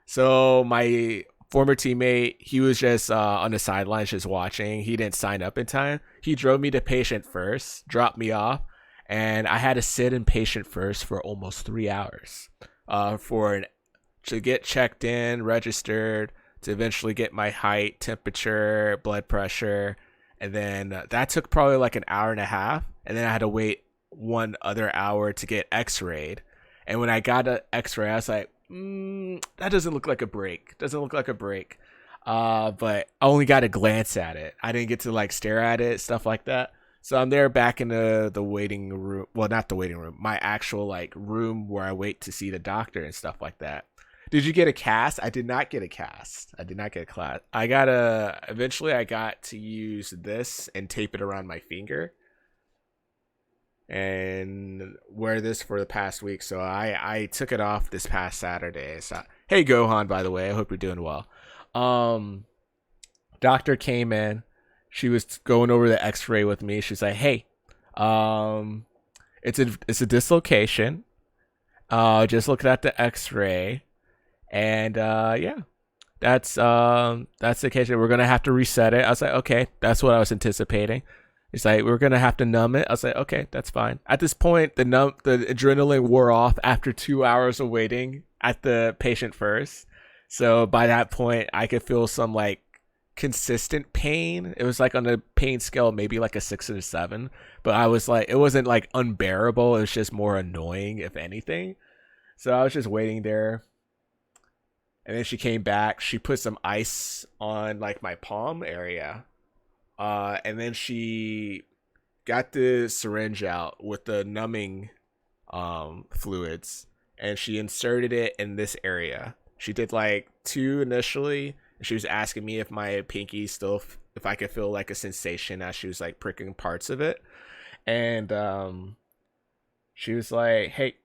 So my former teammate, he was just on the sidelines just watching. He didn't sign up in time. He drove me to patient first, dropped me off, and I had to sit in patient first for almost 3 hours to get checked in, registered, to eventually get my height, temperature, blood pressure, and then that took probably like an hour and a half, and then I had to wait 1 other hour to get x-rayed. And when I got an x-ray, I was like, that doesn't look like a break. Doesn't look like a break. But I only got a glance at it. I didn't get to like stare at it, stuff like that. So I'm there back in the waiting room. Well, not the waiting room. My actual like room where I wait to see the doctor and stuff like that. Did you get a cast? I did not get a cast. I did not get a class. Eventually I got to use this and tape it around my finger and wear this for the past week. So I took it off this past Saturday. So, hey Gohan, by the way, I hope you're doing well. Doctor came in. She was going over the x-ray with me. She's like, "Hey, it's a dislocation. Just looking at the x-ray. And yeah, that's the case. We're gonna have to reset it." I was like, "Okay, that's what I was anticipating." It's like, "We're gonna have to numb it." I was like, "Okay, that's fine." At this point, the adrenaline wore off after 2 hours of waiting at the patient first. So by that point, I could feel some like consistent pain. It was like on the pain scale, maybe like a 6 or 7. But I was like, it wasn't like unbearable. It was just more annoying, if anything. So I was just waiting there. And then she came back. She put some ice on like my palm area. And then she got the syringe out with the numbing fluids. And she inserted it in this area. She did like 2 initially. And she was asking me if my pinky still, if I could feel like a sensation as she was like pricking parts of it. And she was like, "Hey,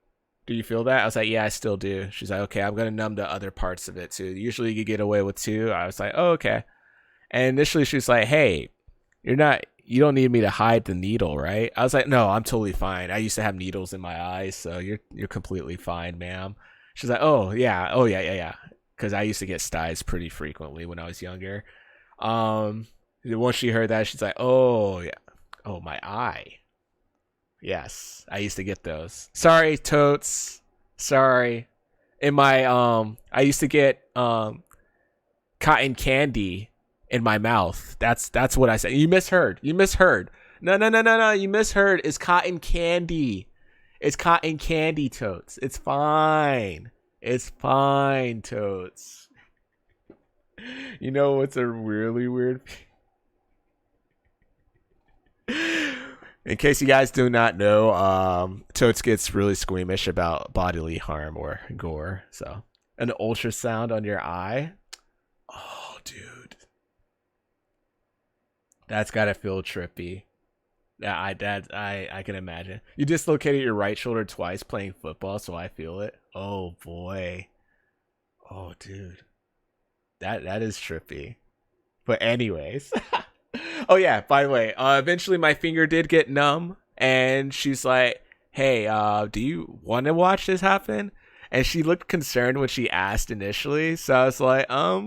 do you feel that?" I was like, "Yeah, I still do." She's like, "Okay, I'm gonna numb the other parts of it too. Usually you get away with 2." I was like, "Oh, okay." And initially she was like, "Hey, you don't need me to hide the needle, right?" I was like, "No, I'm totally fine. I used to have needles in my eyes, so you're completely fine, ma'am." She's like, "Oh yeah," because I used to get styes pretty frequently when I was younger. Once she heard that, she's like, "Oh yeah, oh my eye." Yes, I used to get those. Sorry, totes. Sorry. In my I used to get cotton candy in my mouth. That's what I said. You misheard. You misheard. No. You misheard. It's cotton candy. It's cotton candy, totes. It's fine. It's fine, totes. You know what's a really weird? In case you guys do not know, Totes gets really squeamish about bodily harm or gore. So, an ultrasound on your eye? Oh, dude. That's gotta feel trippy. Yeah, I can imagine. You dislocated your right shoulder twice playing football, so I feel it. Oh, boy. Oh, dude. That is trippy. But anyways. Oh yeah, by the way, eventually my finger did get numb, and she's like, "Hey, do you want to watch this happen?" And she looked concerned when she asked initially, so I was like, I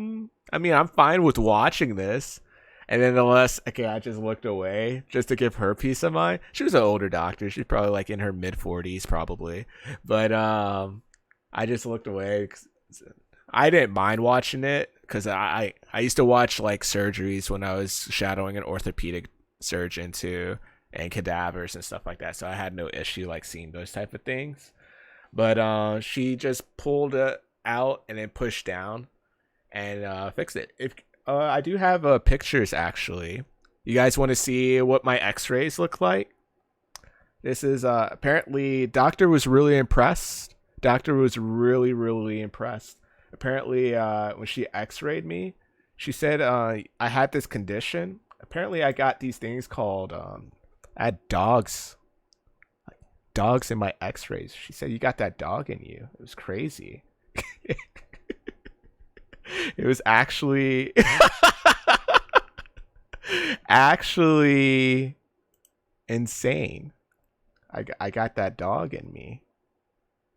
mean, I'm fine with watching this. And then I just looked away just to give her peace of mind. She was an older doctor. She's probably like in her mid-40s probably. But I just looked away. I didn't mind watching it because I used to watch like surgeries when I was shadowing an orthopedic surgeon too, and cadavers and stuff like that. So I had no issue like seeing those type of things. But she just pulled it out and then pushed down and fixed it. If I do have pictures actually. You guys want to see what my X-rays look like? This is apparently doctor was really impressed. Doctor was really impressed. Apparently, when she X-rayed me, she said I had this condition. Apparently, I got these things called I had dogs in my X-rays. She said, "You got that dog in you." It was crazy. It was actually actually insane. I got that dog in me.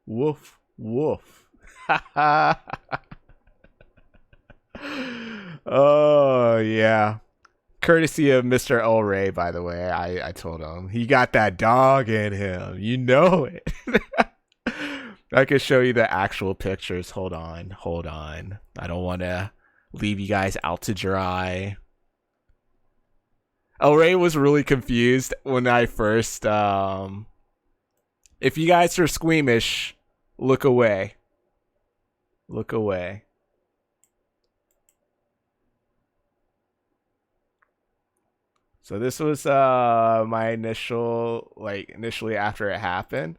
Woof, woof. Oh, yeah. Courtesy of Mr. El Rey, by the way. I told him. He got that dog in him. You know it. I can show you the actual pictures. Hold on. Hold on. I don't want to leave you guys out to dry. El Rey was really confused when I first... If you guys are squeamish, look away. Look away. So this was my initially after it happened.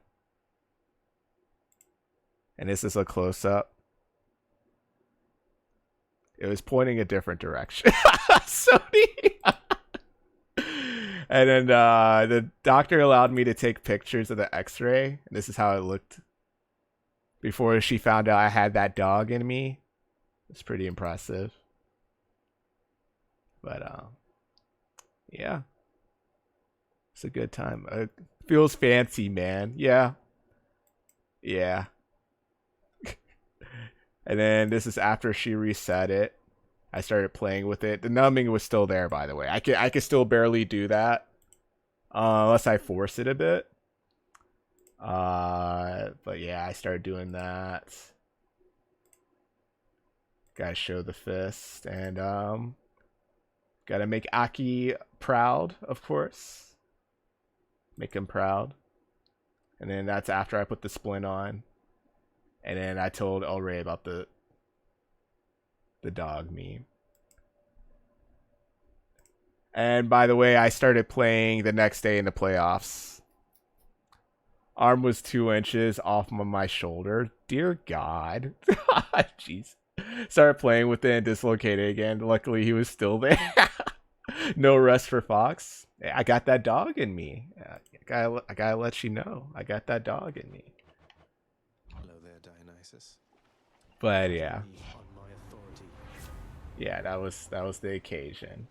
And this is a close-up. It was pointing a different direction. Sony. And then the doctor allowed me to take pictures of the x-ray. And this is how it looked before she found out I had that dog in me. It's pretty impressive. But yeah. It's a good time. It feels fancy, man. Yeah. Yeah. And then this is after she reset it. I started playing with it. The numbing was still there, by the way. I could still barely do that. Unless I force it a bit. But yeah, I started doing that. Gotta show the fist. And gotta make Aki proud, of course. Make him proud. And then that's after I put the splint on. And then I told El Rey about the dog meme. And by the way, I started playing the next day in the playoffs. Arm was 2 inches off of my shoulder. Dear God. Jeez. Started playing with it and dislocated again. Luckily, he was still there. No rest for Fox. I got that dog in me. I gotta let you know. I got that dog in me. Hello there, Dionysus. But yeah. On my authority. Yeah, that was the occasion.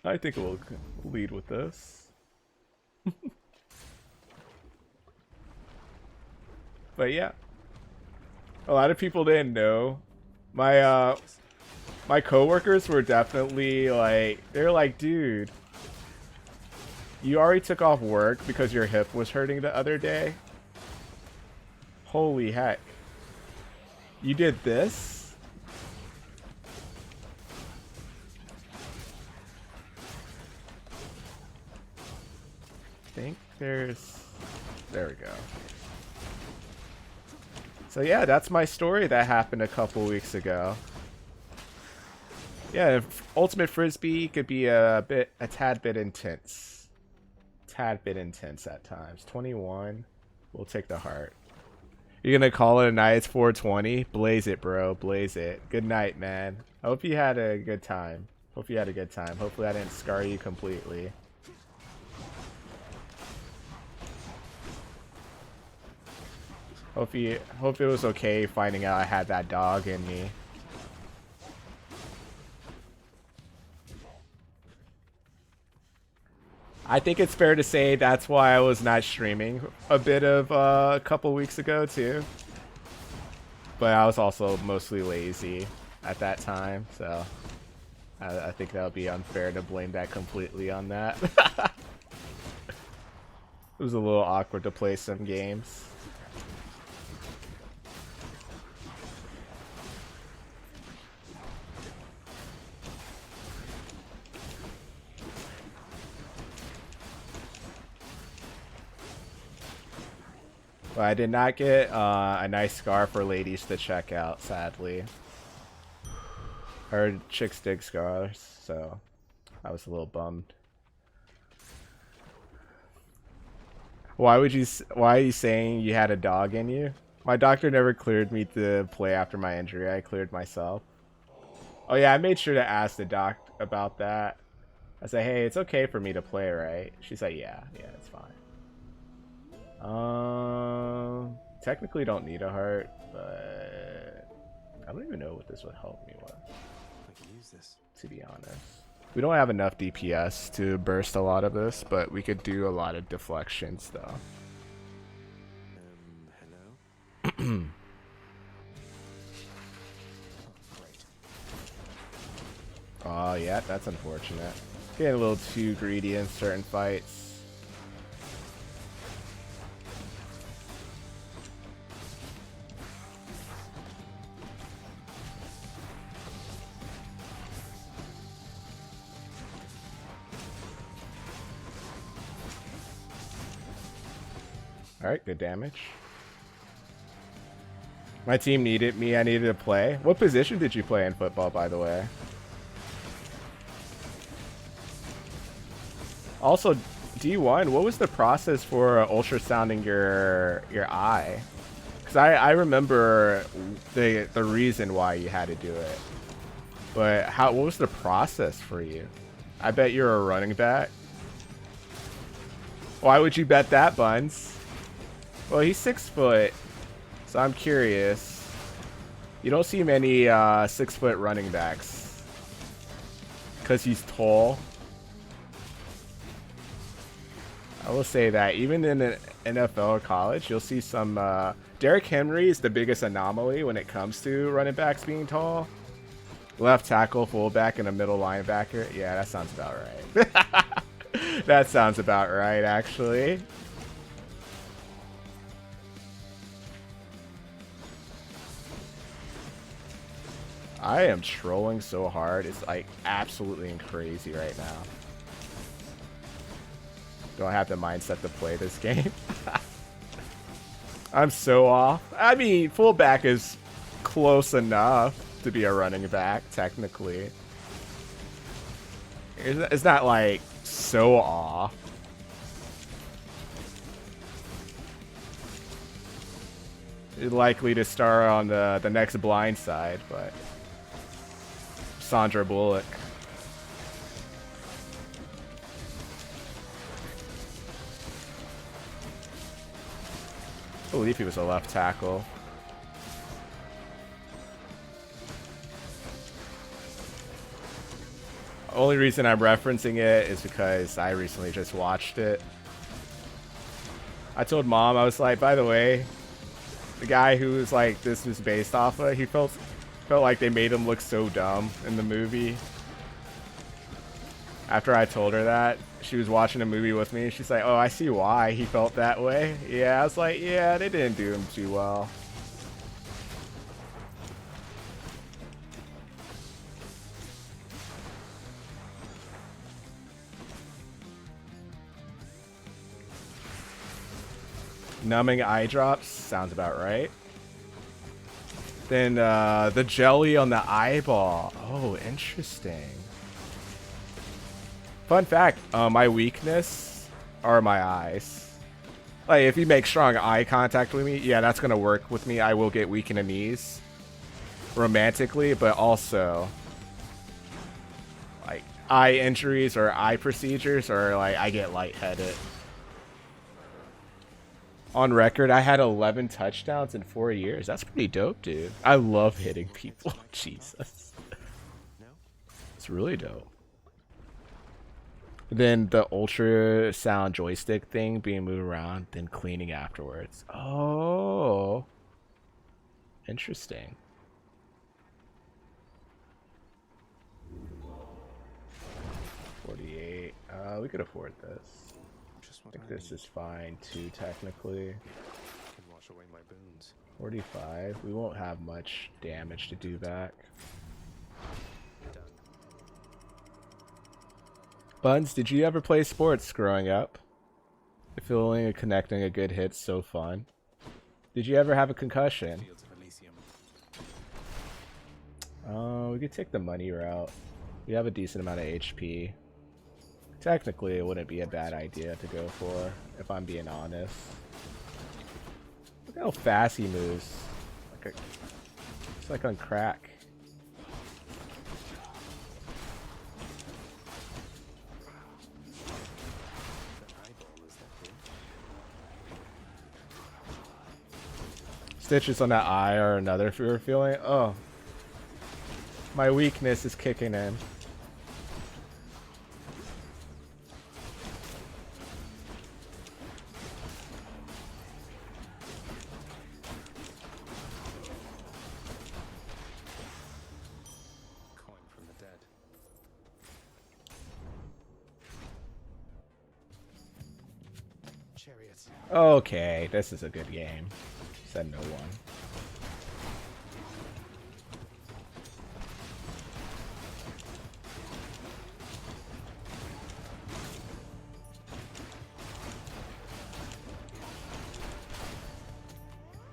I think we'll lead with this. But yeah. A lot of people didn't know. My coworkers were definitely like, they're like, dude, you already took off work because your hip was hurting the other day? Holy heck. You did this? I think there we go. So yeah, that's my story that happened a couple weeks ago. Yeah, Ultimate Frisbee could be a tad bit intense. Tad bit intense at times. 21. We'll take the heart. You're gonna call it a night? It's 420. Blaze it, bro. Blaze it. Good night, man. I hope you had a good time. Hope you had a good time. Hopefully I didn't scar you completely. Hope it was okay finding out I had that dog in me. I think it's fair to say that's why I was not streaming a bit of a couple weeks ago too. But I was also mostly lazy at that time, so I think that would be unfair to blame that completely on that. It was a little awkward to play some games. But I did not get a nice scar for ladies to check out, sadly. Or chicks dig scars, so I was a little bummed. Why are you saying you had a dog in you? My doctor never cleared me to play after my injury. I cleared myself. Oh yeah, I made sure to ask the doc about that. I said, hey, it's okay for me to play, right? She's like, yeah, it's fine. Technically don't need a heart, but I don't even know what this would help me with. could use this. to be honest. We don't have enough DPS to burst a lot of this, but we could do a lot of deflections though. Hello? Oh yeah, that's unfortunate. Getting a little too greedy in certain fights. Alright, good damage. My team needed me, I needed to play. What position did you play in football, by the way? Also, D1, what was the process for ultrasounding your eye? Because I remember the reason why you had to do it. But what was the process for you? I bet you're a running back. Why would you bet that, Buns? Well, he's 6 foot, so I'm curious. You don't see many 6 foot running backs because he's tall. I will say that even in an NFL or college, you'll see some. Derrick Henry is the biggest anomaly when it comes to running backs being tall. Left tackle, fullback, and a middle linebacker. Yeah, that sounds about right. That sounds about right, actually. I am trolling so hard. It's like absolutely crazy right now. Don't have the mindset to play this game. I'm so off. I mean, fullback is close enough to be a running back, technically. It's not like so off. You're likely to start on the next blind side, but Sandra Bullock. I believe he was a left tackle. Only reason I'm referencing it is because I recently just watched it. I told Mom, I was like, by the way, the guy who was like this was based off of, he felt like they made him look so dumb in the movie. After I told her that, she was watching a movie with me. She's like, oh, I see why he felt that way. Yeah, I was like, yeah, they didn't do him too well. Numbing eye drops sounds about right. Then the jelly on the eyeball. Oh, interesting. Fun fact, my weakness are my eyes. Like, if you make strong eye contact with me, yeah, that's gonna work with me. I will get weak in the knees. Romantically, but also like eye injuries or eye procedures, or like I get lightheaded. On record, I had 11 touchdowns in 4 years. That's pretty dope, dude. I love hitting people. Jesus. It's really dope. Then the ultrasound joystick thing being moved around, then cleaning afterwards. Oh. Interesting. $48. We could afford this. I think this is fine too, technically. Can wash away my boons. 45. We won't have much damage to do back. Done. Buns, did you ever play sports growing up? Feeling and connecting a good hit's so fun. Did you ever have a concussion? Fields of Elysium. We could take the money route. We have a decent amount of HP. Technically, it wouldn't be a bad idea to go for, if I'm being honest. Look how fast he moves. It's like on crack. Stitches on that eye are another fear feeling. Oh. My weakness is kicking in. Coin from the dead. Chariots. Okay, this is a good game. Said no one.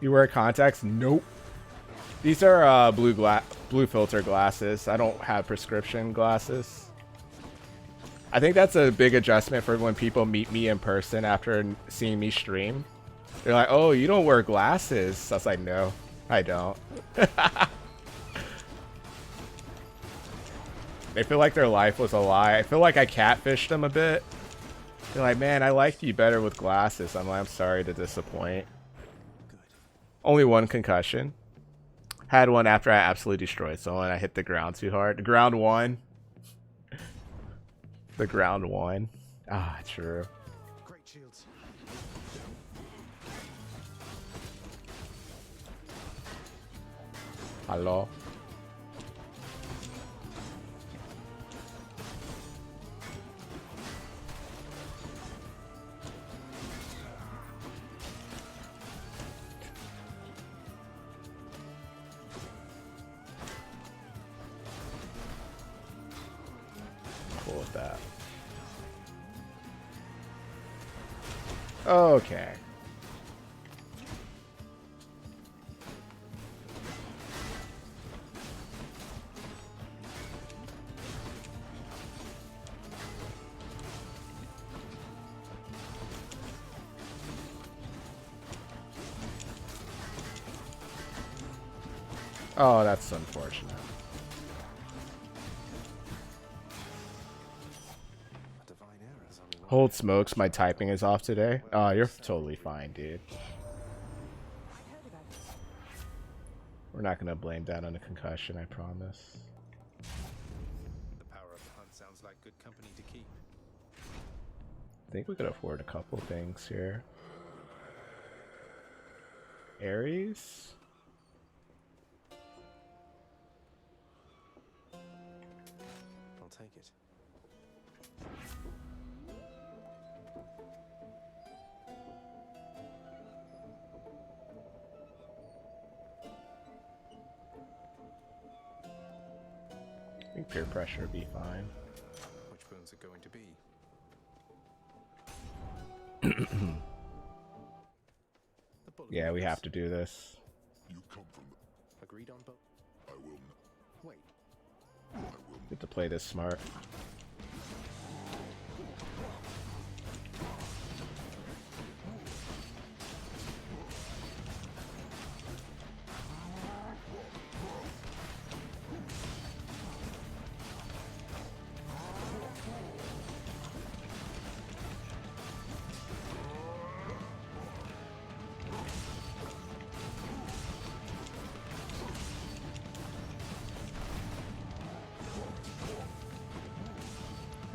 You wear contacts? Nope. These are blue filter glasses. I don't have prescription glasses. I think that's a big adjustment for when people meet me in person after seeing me stream. They're like, "Oh, you don't wear glasses." So I was like, "No, I don't." They feel like their life was a lie. I feel like I catfished them a bit. They're like, "Man, I liked you better with glasses." I'm like, "I'm sorry to disappoint." Only one concussion. Had one after I absolutely destroyed someone. I hit the ground too hard. The ground won. The ground won. Ah, true. Great shields. Hello. Cool with that. Okay. Oh, that's unfortunate. A divine error is only one. Hold smokes, my typing is off today. Oh, you're totally fine, dude. We're not gonna blame that on a concussion, I promise. The power of the hunt sounds like good company to keep. I think we could afford a couple things here. Ares? I'll take it. I think peer pressure would be fine. Which boons are going to be? The bullet Yeah, we wounds. have to do this. Agreed on both. Wait. Get to play this smart.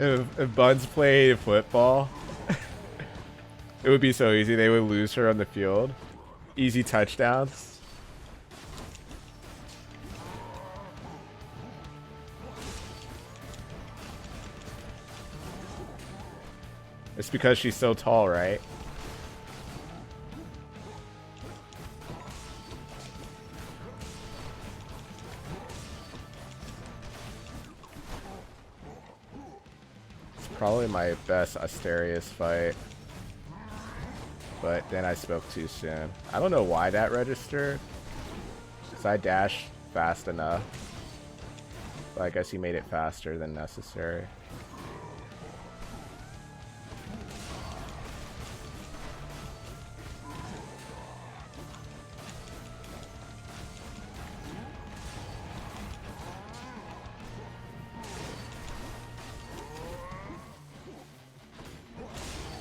If Buds played football, it would be so easy. They would lose her on the field. Easy touchdowns. It's because she's so tall, right? Probably my best Asterius fight. But then I spoke too soon. I don't know why that registered. Because I dashed fast enough. But I guess he made it faster than necessary.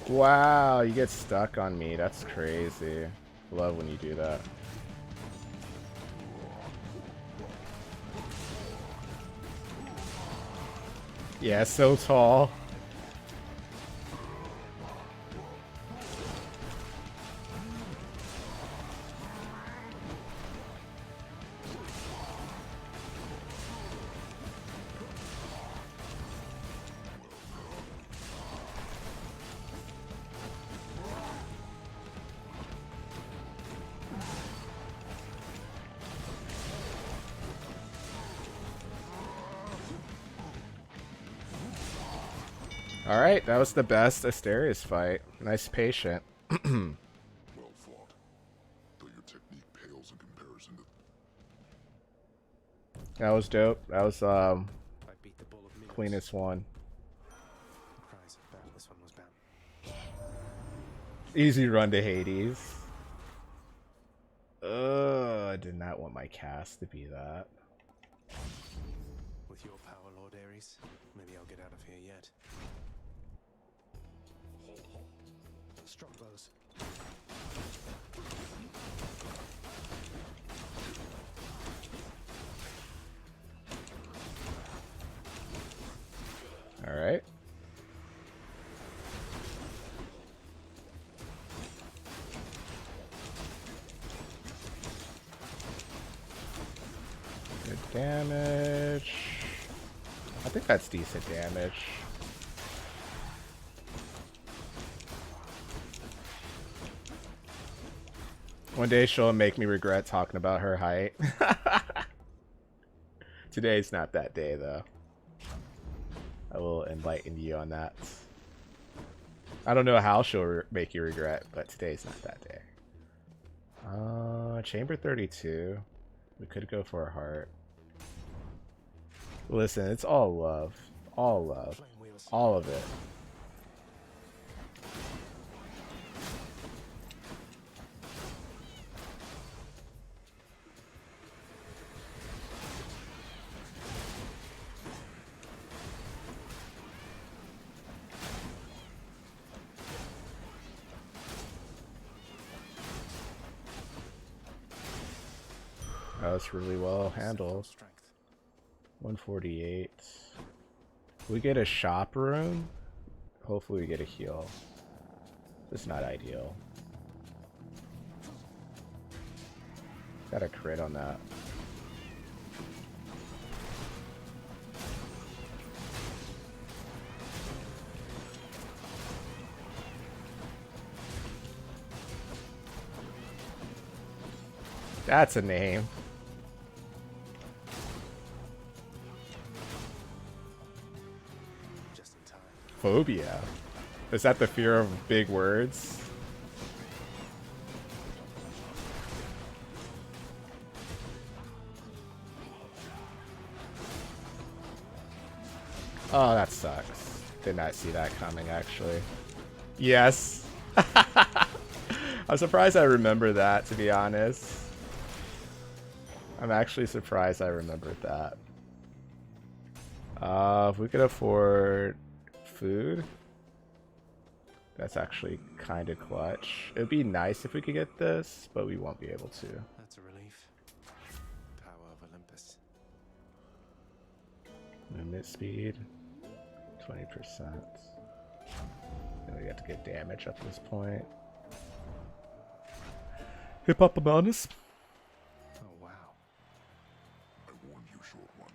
Wow, you get stuck on me. That's crazy. Love when you do that. Yeah, so tall. Alright, that was the best Asterius fight. Nice patient. Well fought, though your technique pales in comparison to... That was dope. That was I beat the bull of Minos. cleanest one. The cries of battle, this one was bound. Easy run to Hades. I did not want my cast to be that. With your power, Lord Ares, maybe I'll get out of here yet. Strongbows. Alright. Good damage. I think that's decent damage. One day she'll make me regret talking about her height. Today's not that day, though. I will enlighten you on that. I don't know how she'll make you regret, but today's not that day. Chamber 32. We could go for a heart. Listen, it's all love. All love. All of it. That was really well handled. Strength. 148. We get a shop room. Hopefully we get a heal. It's not ideal. Got a crit on that. That's a name. Just in time. Phobia. Is that the fear of big words? Oh, that sucks. Did not see that coming, actually. Yes. I'm surprised I remember that, to be honest. I'm actually surprised I remembered that. If we could afford food, that's actually kind of clutch. It'd be nice if we could get this, but we won't be able to. That's a relief. Power of Olympus. Movement speed, 20%. Then we got to get damage up to this point. Hip hop bonus. Oh, wow. I warned you, short one.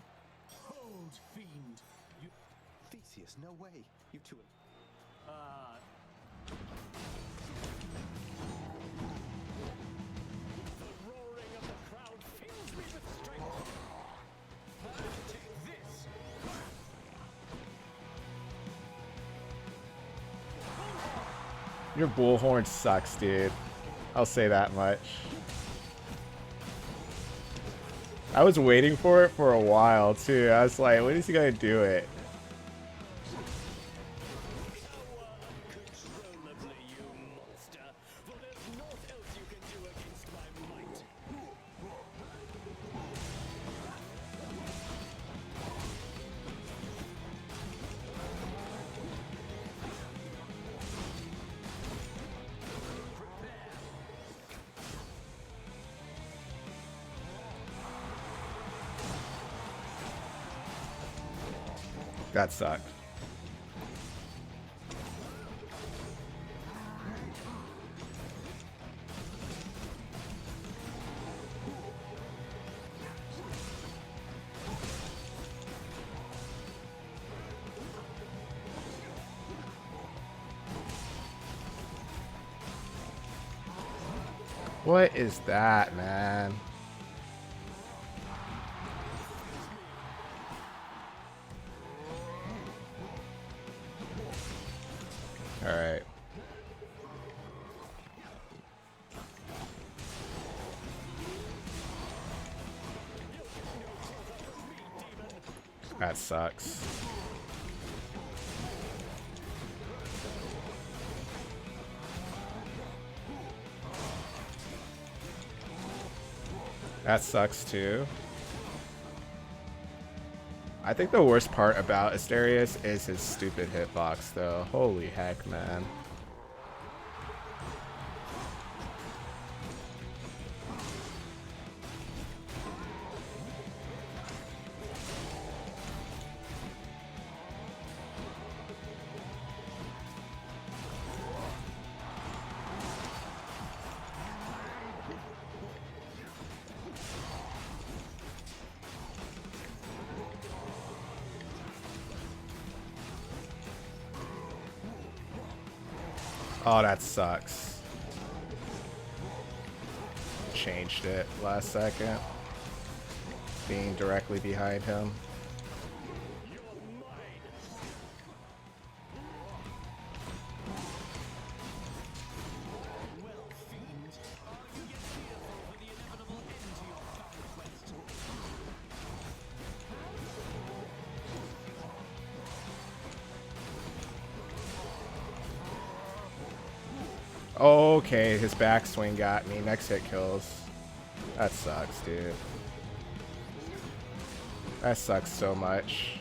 Hold, fiend! You... Theseus, no way! You two are... The roaring of the crowd fills me with strength. Take this. Your bullhorn sucks, dude. I'll say that much. I was waiting for it for a while, too. I was like, when is he gonna do it? Uncontrollably, you monster. For there's naught else you can do against my might. That sucked. What is that, man? All right. That sucks. That sucks too. I think the worst part about Asterius is his stupid hitbox though. Holy heck, man. Oh, that sucks. Changed it last second. Being directly behind him. Okay, his backswing got me. Next hit kills. That sucks, dude. That sucks so much.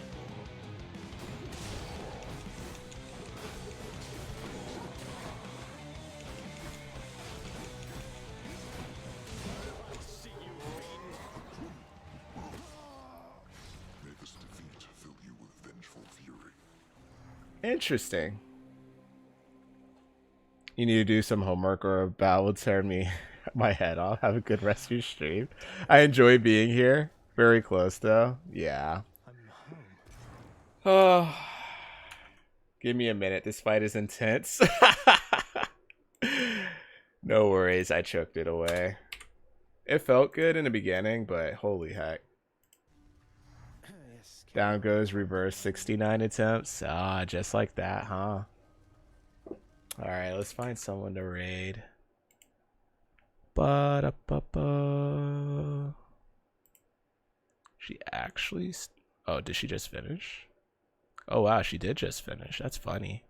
May this defeat fill you with vengeful fury. Interesting. You need to do some homework or a battle would tear me my head off. Have a good rest of your stream. I enjoy being here. Very close though. Yeah. Oh, give me a minute. This fight is intense. No worries. I choked it away. It felt good in the beginning, but holy heck. Down goes reverse 69 attempts. Ah, just like that, huh? Alright, let's find someone to raid. Ba-da-ba-ba. She actually... Oh, did she just finish? Oh, wow, she did just finish. That's funny.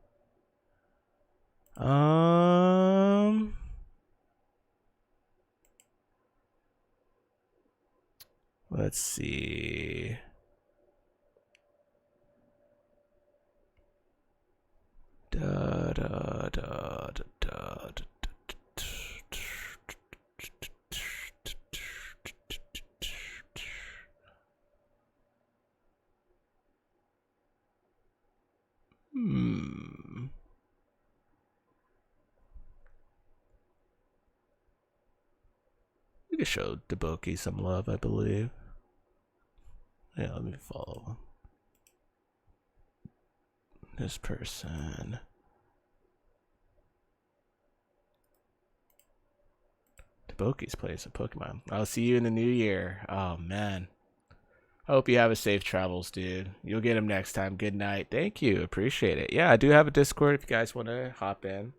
Let's see... Da, da, da, da, da, da. We could show Deboki some love, I believe. Yeah, let me follow this person. Deboki's playing some Pokemon. I'll see you in the new year. Oh, man. I hope you have a safe travels, dude. You'll get him next time. Good night. Thank you. Appreciate it. Yeah, I do have a Discord if you guys want to hop in.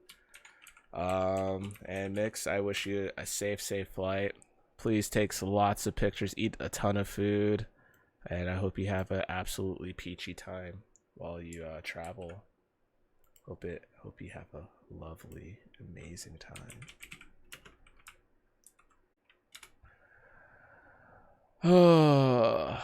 And Mix, I wish you a safe flight. Please take lots of pictures. Eat a ton of food. And I hope you have an absolutely peachy time while you travel. Hope you have a lovely, amazing time. Oh.